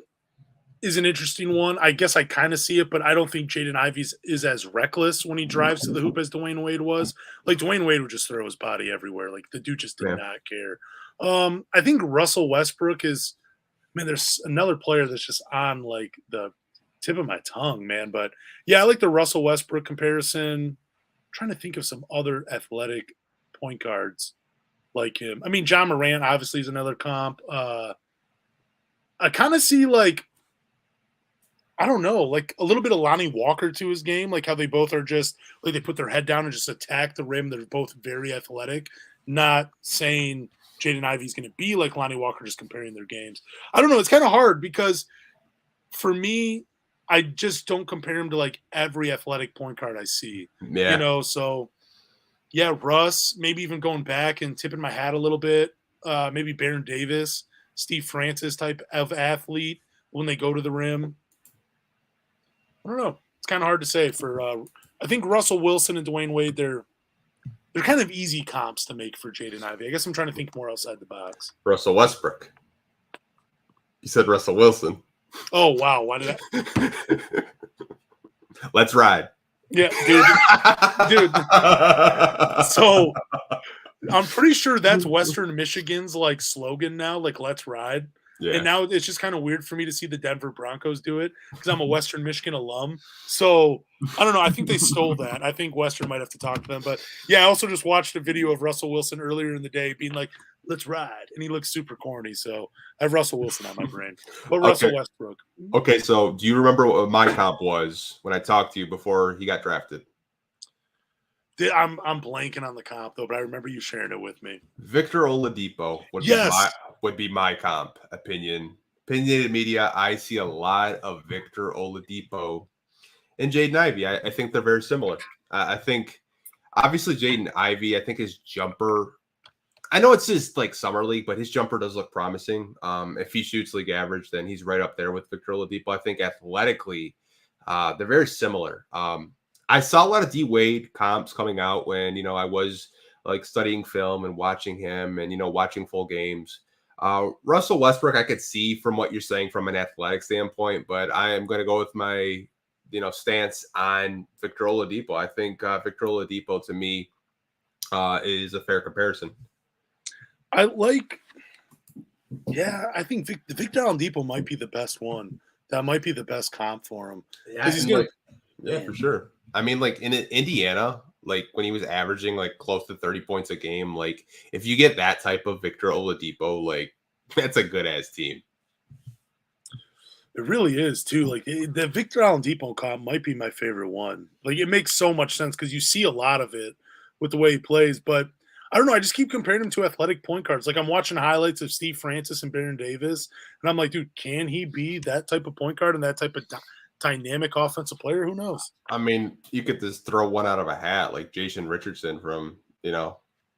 is an interesting one. I guess I kind of see it, but I don't think Jaden Ivey is as reckless when he drives to the hoop as Dwayne Wade was. Like Dwayne Wade would just throw his body everywhere. Like the dude just did not care. I think Russell Westbrook is, man, there's another player that's just on like the tip of my tongue, man. But yeah, I like the Russell Westbrook comparison. I'm trying to think of some other athletic point guards. like him. I mean, John Morant obviously is another comp. I kind of see like, I don't know, like a little bit of Lonnie Walker to his game, like how they both are just like they put their head down and just attack the rim. They're both very athletic. Not saying Jaden Ivey's going to be like Lonnie Walker, just comparing their games. I don't know. It's kind of hard because for me, I just don't compare him to like every athletic point guard I see.
Yeah.
You know, so yeah, Russ, maybe even going back and tipping my hat a little bit. Maybe Baron Davis, Steve Francis type of athlete when they go to the rim. I don't know. It's kind of hard to say. I think Russell Wilson and Dwayne Wade, they're kind of easy comps to make for Jaden Ivey. I guess I'm trying to think more outside the box.
Russell Westbrook. You said Russell Wilson.
Oh wow! Why did I?
Let's ride.
Yeah, dude. So I'm pretty sure that's Western Michigan's like slogan now, like "Let's ride." Yeah. And now it's just kind of weird for me to see the Denver Broncos do it because I'm a Western Michigan alum. So I don't know. I think they stole that. I think Western might have to talk to them. But yeah, I also just watched a video of Russell Wilson earlier in the day being like, "Let's ride," and he looks super corny. So I have Russell Wilson on my brain. But Russell Westbrook.
Okay, so do you remember what my comp was when I talked to you before he got drafted?
I'm blanking on the comp though, but I remember you sharing it with me.
Victor Oladipo would be my comp. Opinionated media. I see a lot of Victor Oladipo and Jaden Ivey. I think they're very similar. I think obviously Jaden Ivey. I think his jumper. I know it's just like summer league, but his jumper does look promising. If he shoots league average, then he's right up there with Victor Oladipo. I think athletically, they're very similar. I saw a lot of D Wade comps coming out when, I was like studying film and watching him and, watching full games. Russell Westbrook, I could see from what you're saying from an athletic standpoint, but I am going to go with my, stance on Victor Oladipo. I think Victor Oladipo to me is a fair comparison.
I think Victor Oladipo might be the best one. That might be the best comp for him.
Yeah, for sure. I mean, like in Indiana, like when he was averaging like close to 30 points a game, like if you get that type of Victor Oladipo, like that's a good ass team.
It really is too. Like the Victor Oladipo comp might be my favorite one. Like it makes so much sense because you see a lot of it with the way he plays. But I don't know. I just keep comparing him to athletic point guards. Like I'm watching highlights of Steve Francis and Baron Davis, and I'm like, dude, can he be that type of point guard and that type of dynamic offensive player? Who knows?
I mean, you could just throw one out of a hat, like Jason Richardson from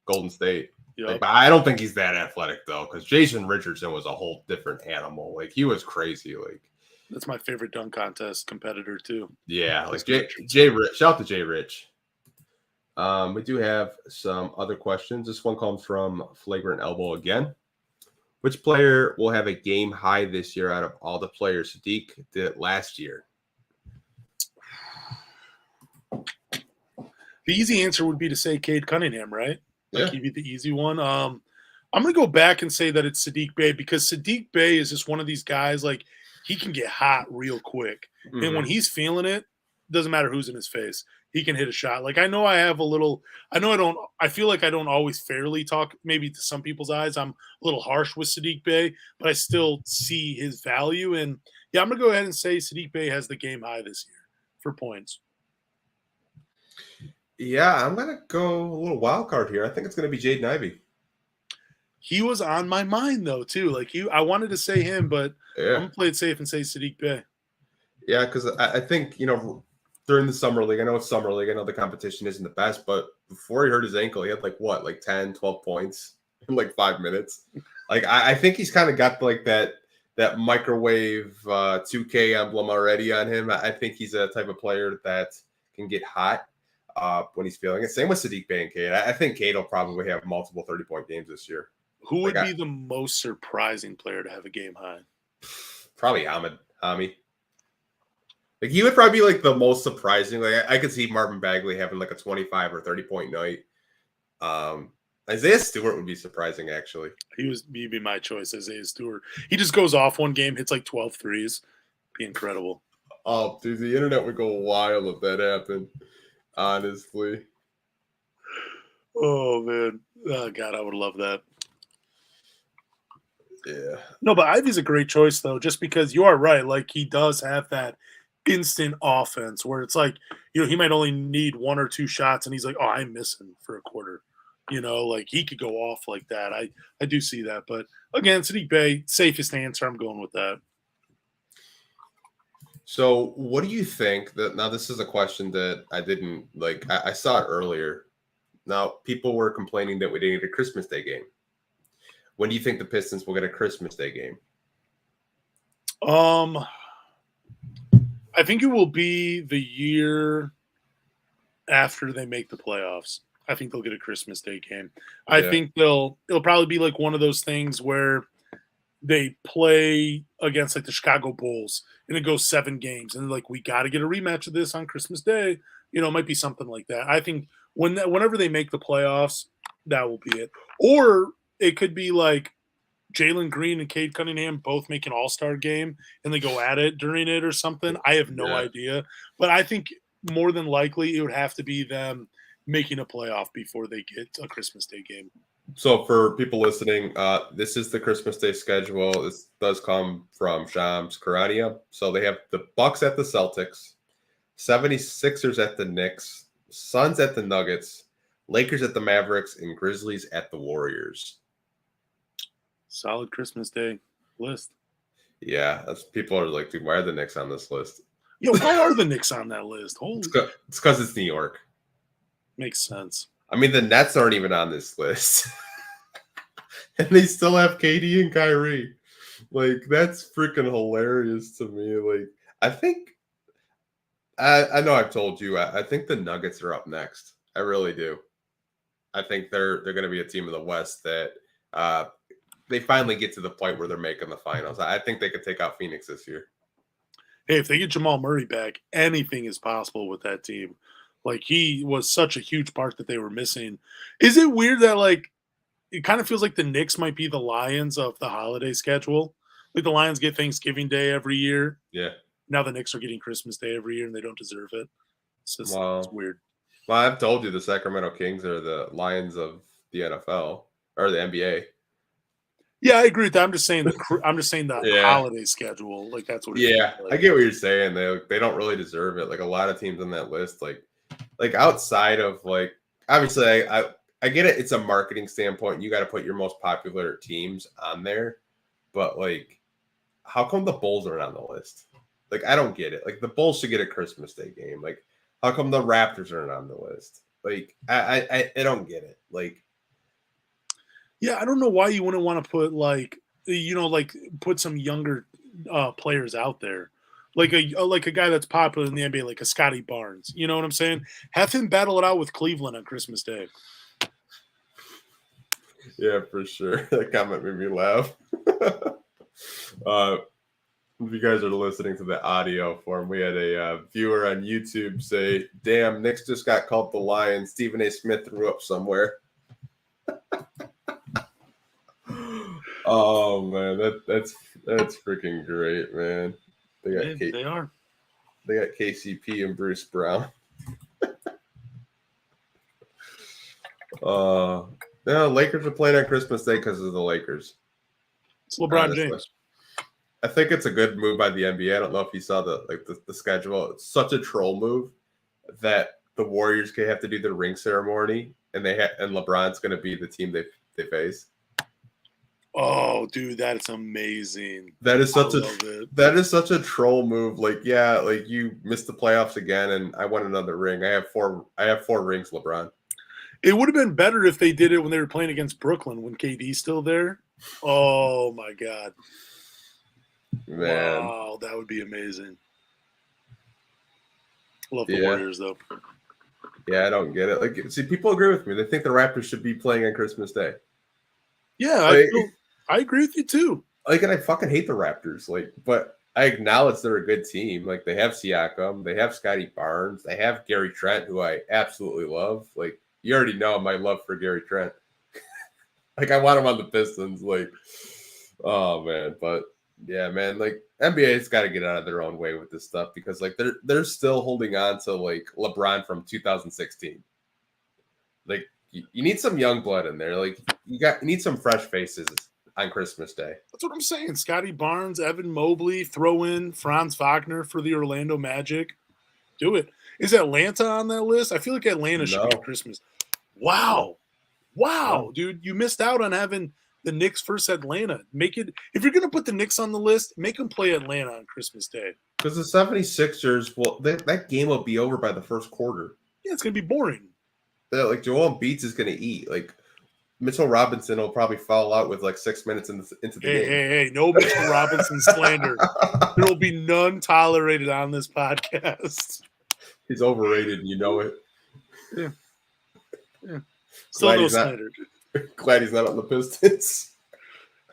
Golden State. Yep. Like, but I don't think he's that athletic though, because Jason Richardson was a whole different animal. Like he was crazy. Like
that's my favorite dunk contest competitor too.
Yeah, like Jay Rich. Shout out to Jay Rich. We do have some other questions. This one comes from Flagrant Elbow again. Which player will have a game high this year out of all the players? Saddiq did it last year.
The easy answer would be to say Cade Cunningham, right?
Yeah.
Like he'd be the easy one. I'm going to go back and say that it's Saddiq Bey because Saddiq Bey is just one of these guys, like he can get hot real quick. Mm-hmm. And when he's feeling it, doesn't matter who's in his face. He can hit a shot. Like I feel like I don't always fairly talk maybe to some people's eyes. I'm a little harsh with Saddiq Bey, but I still see his value. And yeah, I'm going to go ahead and say Saddiq Bey has the game high this year for points.
Yeah, I'm going to go a little wild card here. I think it's going to be Jaden Ivey.
He was on my mind though too. Like I wanted to say him, but I'm going to play it safe and say Saddiq Bey.
Yeah, because I think, during the summer league, I know it's summer league, I know the competition isn't the best, but before he hurt his ankle, he had like 10, 12 points in like 5 minutes. Like I think he's kind of got like that microwave 2K emblem already on him. I think he's a type of player that can get hot when he's feeling it. Same with Saddiq Bey and Cade. I think Cade will probably have multiple 30-point games this year.
Who would be the most surprising player to have a game high?
Probably Hami. Like he would probably be like the most surprising. Like I could see Marvin Bagley having like a 25 or 30-point night. Isaiah Stewart would be surprising actually.
He'd be my choice, Isaiah Stewart. He just goes off one game, hits like 12 threes. Be incredible.
Oh, dude, the internet would go wild if that happened. Honestly.
Oh man. Oh God, I would love that.
Yeah.
No, but Ivy's a great choice though, just because you are right. Like he does have that instant offense where it's like, he might only need one or two shots and he's like, oh, I'm missing for a quarter. Like he could go off like that. I do see that. But again, Saddiq Bey, safest answer. I'm going with that.
So what do you think that now this is a question that I didn't like I saw it earlier. Now people were complaining that we didn't get a Christmas Day game. When do you think the Pistons will get a Christmas Day game?
I think it will be the year after they make the playoffs. I think they'll get a Christmas Day game. I think it'll probably be like one of those things where they play against like the Chicago Bulls and it goes 7 games and like we got to get a rematch of this on Christmas Day. It might be something like that. I think whenever they make the playoffs, that will be it. Or it could be like Jalen Green and Cade Cunningham both make an all-star game and they go at it during it or something. I have no idea. But I think more than likely it would have to be them making a playoff before they get a Christmas Day game.
So for people listening, this is the Christmas Day schedule. This does come from Shams Karania. So they have the Bucks at the Celtics, 76ers at the Knicks, Suns at the Nuggets, Lakers at the Mavericks, and Grizzlies at the Warriors.
Solid Christmas Day list.
Yeah, people are like, dude, why are the Knicks on this list?
Yo, why are the Knicks on that list? Holy,
it's because it's New York.
Makes sense.
I mean, the Nets aren't even on this list. And they still have KD and Kyrie. Like, that's freaking hilarious to me. Like, I think, I know I've told you, I think the Nuggets are up next. I really do. I think they're going to be a team in the West that they finally get to the point where they're making the finals. I think they could take out Phoenix this year.
Hey, if they get Jamal Murray back, anything is possible with that team. Like, he was such a huge part that they were missing. Is it weird that, like, it kind of feels like the Knicks might be the Lions of the holiday schedule? Like, the Lions get Thanksgiving Day every year.
Yeah.
Now the Knicks are getting Christmas Day every year, and they don't deserve it. It's just it's weird.
Well, I've told you the Sacramento Kings are the Lions of the NFL or the NBA.
Yeah, I agree with that. I'm just saying the holiday schedule. Like, that's what.
Yeah, like. I get what you're saying. They don't really deserve it. Like a lot of teams on that list, like outside of like obviously I get it. It's a marketing standpoint. You got to put your most popular teams on there, but like, how come the Bulls aren't on the list? Like, I don't get it. Like, the Bulls should get a Christmas Day game. Like, how come the Raptors aren't on the list? Like, I don't get it. Like.
Yeah, I don't know why you wouldn't want to put like put some younger players out there, like a guy that's popular in the NBA, like a Scotty Barnes. You know what I'm saying? Have him battle it out with Cleveland on Christmas Day.
Yeah, for sure. That comment made me laugh. If you guys are listening to the audio form, we had a viewer on YouTube say, "Damn, Knicks just got called the Lions. Stephen A. Smith threw up somewhere." Oh man, that's freaking great, man. They got KCP and Bruce Brown. No, Lakers are playing on Christmas Day because of the Lakers.
It's LeBron James.
I think it's a good move by the NBA. I don't know if you saw the schedule. It's such a troll move that the Warriors can have to do their ring ceremony, and and LeBron's going to be the team they face.
Oh, dude, that's amazing.
That is such a troll move. Like, yeah, like you missed the playoffs again, and I won another ring. I have four rings, LeBron.
It would have been better if they did it when they were playing against Brooklyn when KD's still there. Oh my God,
man!
Wow, that would be amazing. Love the Warriors though.
Yeah, I don't get it. Like, see, people agree with me. They think the Raptors should be playing on Christmas Day.
Yeah, I agree with you too.
Like, and I fucking hate the Raptors. Like, but I acknowledge they're a good team. Like, they have Siakam, they have Scotty Barnes, they have Gary Trent, who I absolutely love. Like, you already know my love for Gary Trent. Like, I want him on the Pistons. Like, oh man, but yeah, man. Like, NBA's got to get out of their own way with this stuff because like they're still holding on to like LeBron from 2016. Like, you need some young blood in there. Like you need some fresh faces on Christmas Day.
That's what I'm saying. Scotty Barnes, Evan Mobley, throw in Franz Wagner for the Orlando Magic. Do it. Is Atlanta on that list? I feel like Atlanta should be Christmas. Wow. Wow, dude. You missed out on having the Knicks versus Atlanta. Make it, if you're going to put the Knicks on the list, make them play Atlanta on Christmas Day.
Because the 76ers, well, that game will be over by the first quarter.
Yeah, it's going to be boring.
Like Joel Embiid is going to eat. Like Mitchell Robinson will probably fall out with like 6 minutes into the game.
Hey, no Mitchell Robinson slander. There will be none tolerated on this podcast.
He's overrated, and you know it.
Yeah. Still no slander.
Glad he's not on the Pistons.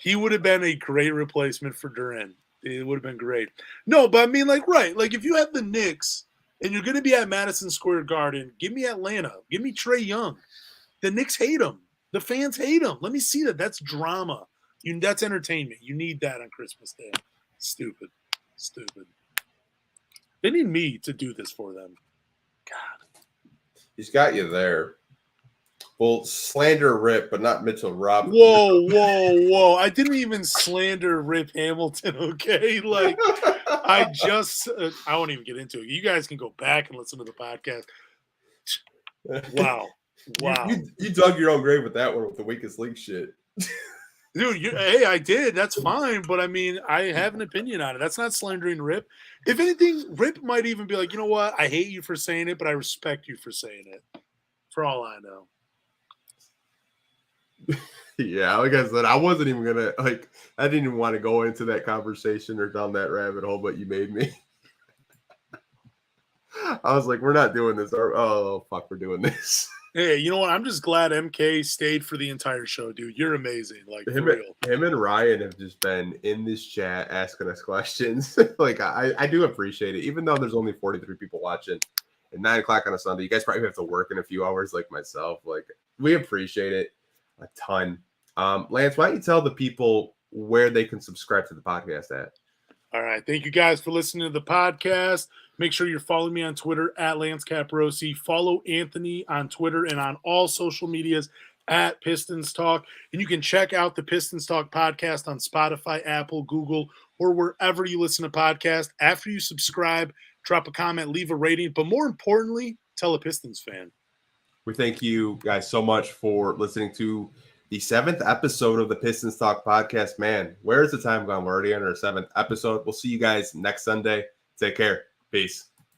He would have been a great replacement for Duren. It would have been great. No, but I mean, like, right. Like, if you have the Knicks and you're going to be at Madison Square Garden, give me Atlanta. Give me Trae Young. The Knicks hate him. The fans hate him. Let me see that. That's drama. That's entertainment. You need that on Christmas Day. Stupid. They need me to do this for them. God.
He's got you there. Well, slander Rip, but not Mitchell Robinson.
Whoa. I didn't even slander Rip Hamilton, okay? Like, I won't even get into it. You guys can go back and listen to the podcast. Wow.
You dug your own grave with that one with the weakest link shit.
Dude, hey, I did. That's fine. But, I mean, I have an opinion on it. That's not slandering Rip. If anything, Rip might even be like, you know what? I hate you for saying it, but I respect you for saying it. For all I know.
Yeah, like I said, I wasn't even gonna I didn't even want to go into that conversation or down that rabbit hole, but you made me. I was like, we're not doing this. Oh fuck, we're doing this.
Hey, you know what? I'm just glad MK stayed for the entire show, dude. You're amazing. Like, for real.
Him and Ryan have just been in this chat asking us questions. Like, I do appreciate it, even though there's only 43 people watching at 9:00 on a Sunday. You guys probably have to work in a few hours, like myself. Like, we appreciate it a ton. Lance, why don't you tell the people where they can subscribe to the podcast at?
All right. Thank you guys for listening to the podcast. Make sure you're following me on Twitter at Lance Caprosi. Follow Anthony on Twitter and on all social medias at Pistons Talk. And you can check out the Pistons Talk podcast on Spotify, Apple, Google, or wherever you listen to podcasts. After you subscribe, drop a comment, leave a rating. But more importantly, tell a Pistons fan.
We thank you guys so much for listening to the 7th episode of the Pistons Talk podcast. Man, where's the time gone? We're already on our 7th episode. We'll see you guys next Sunday. Take care. Peace.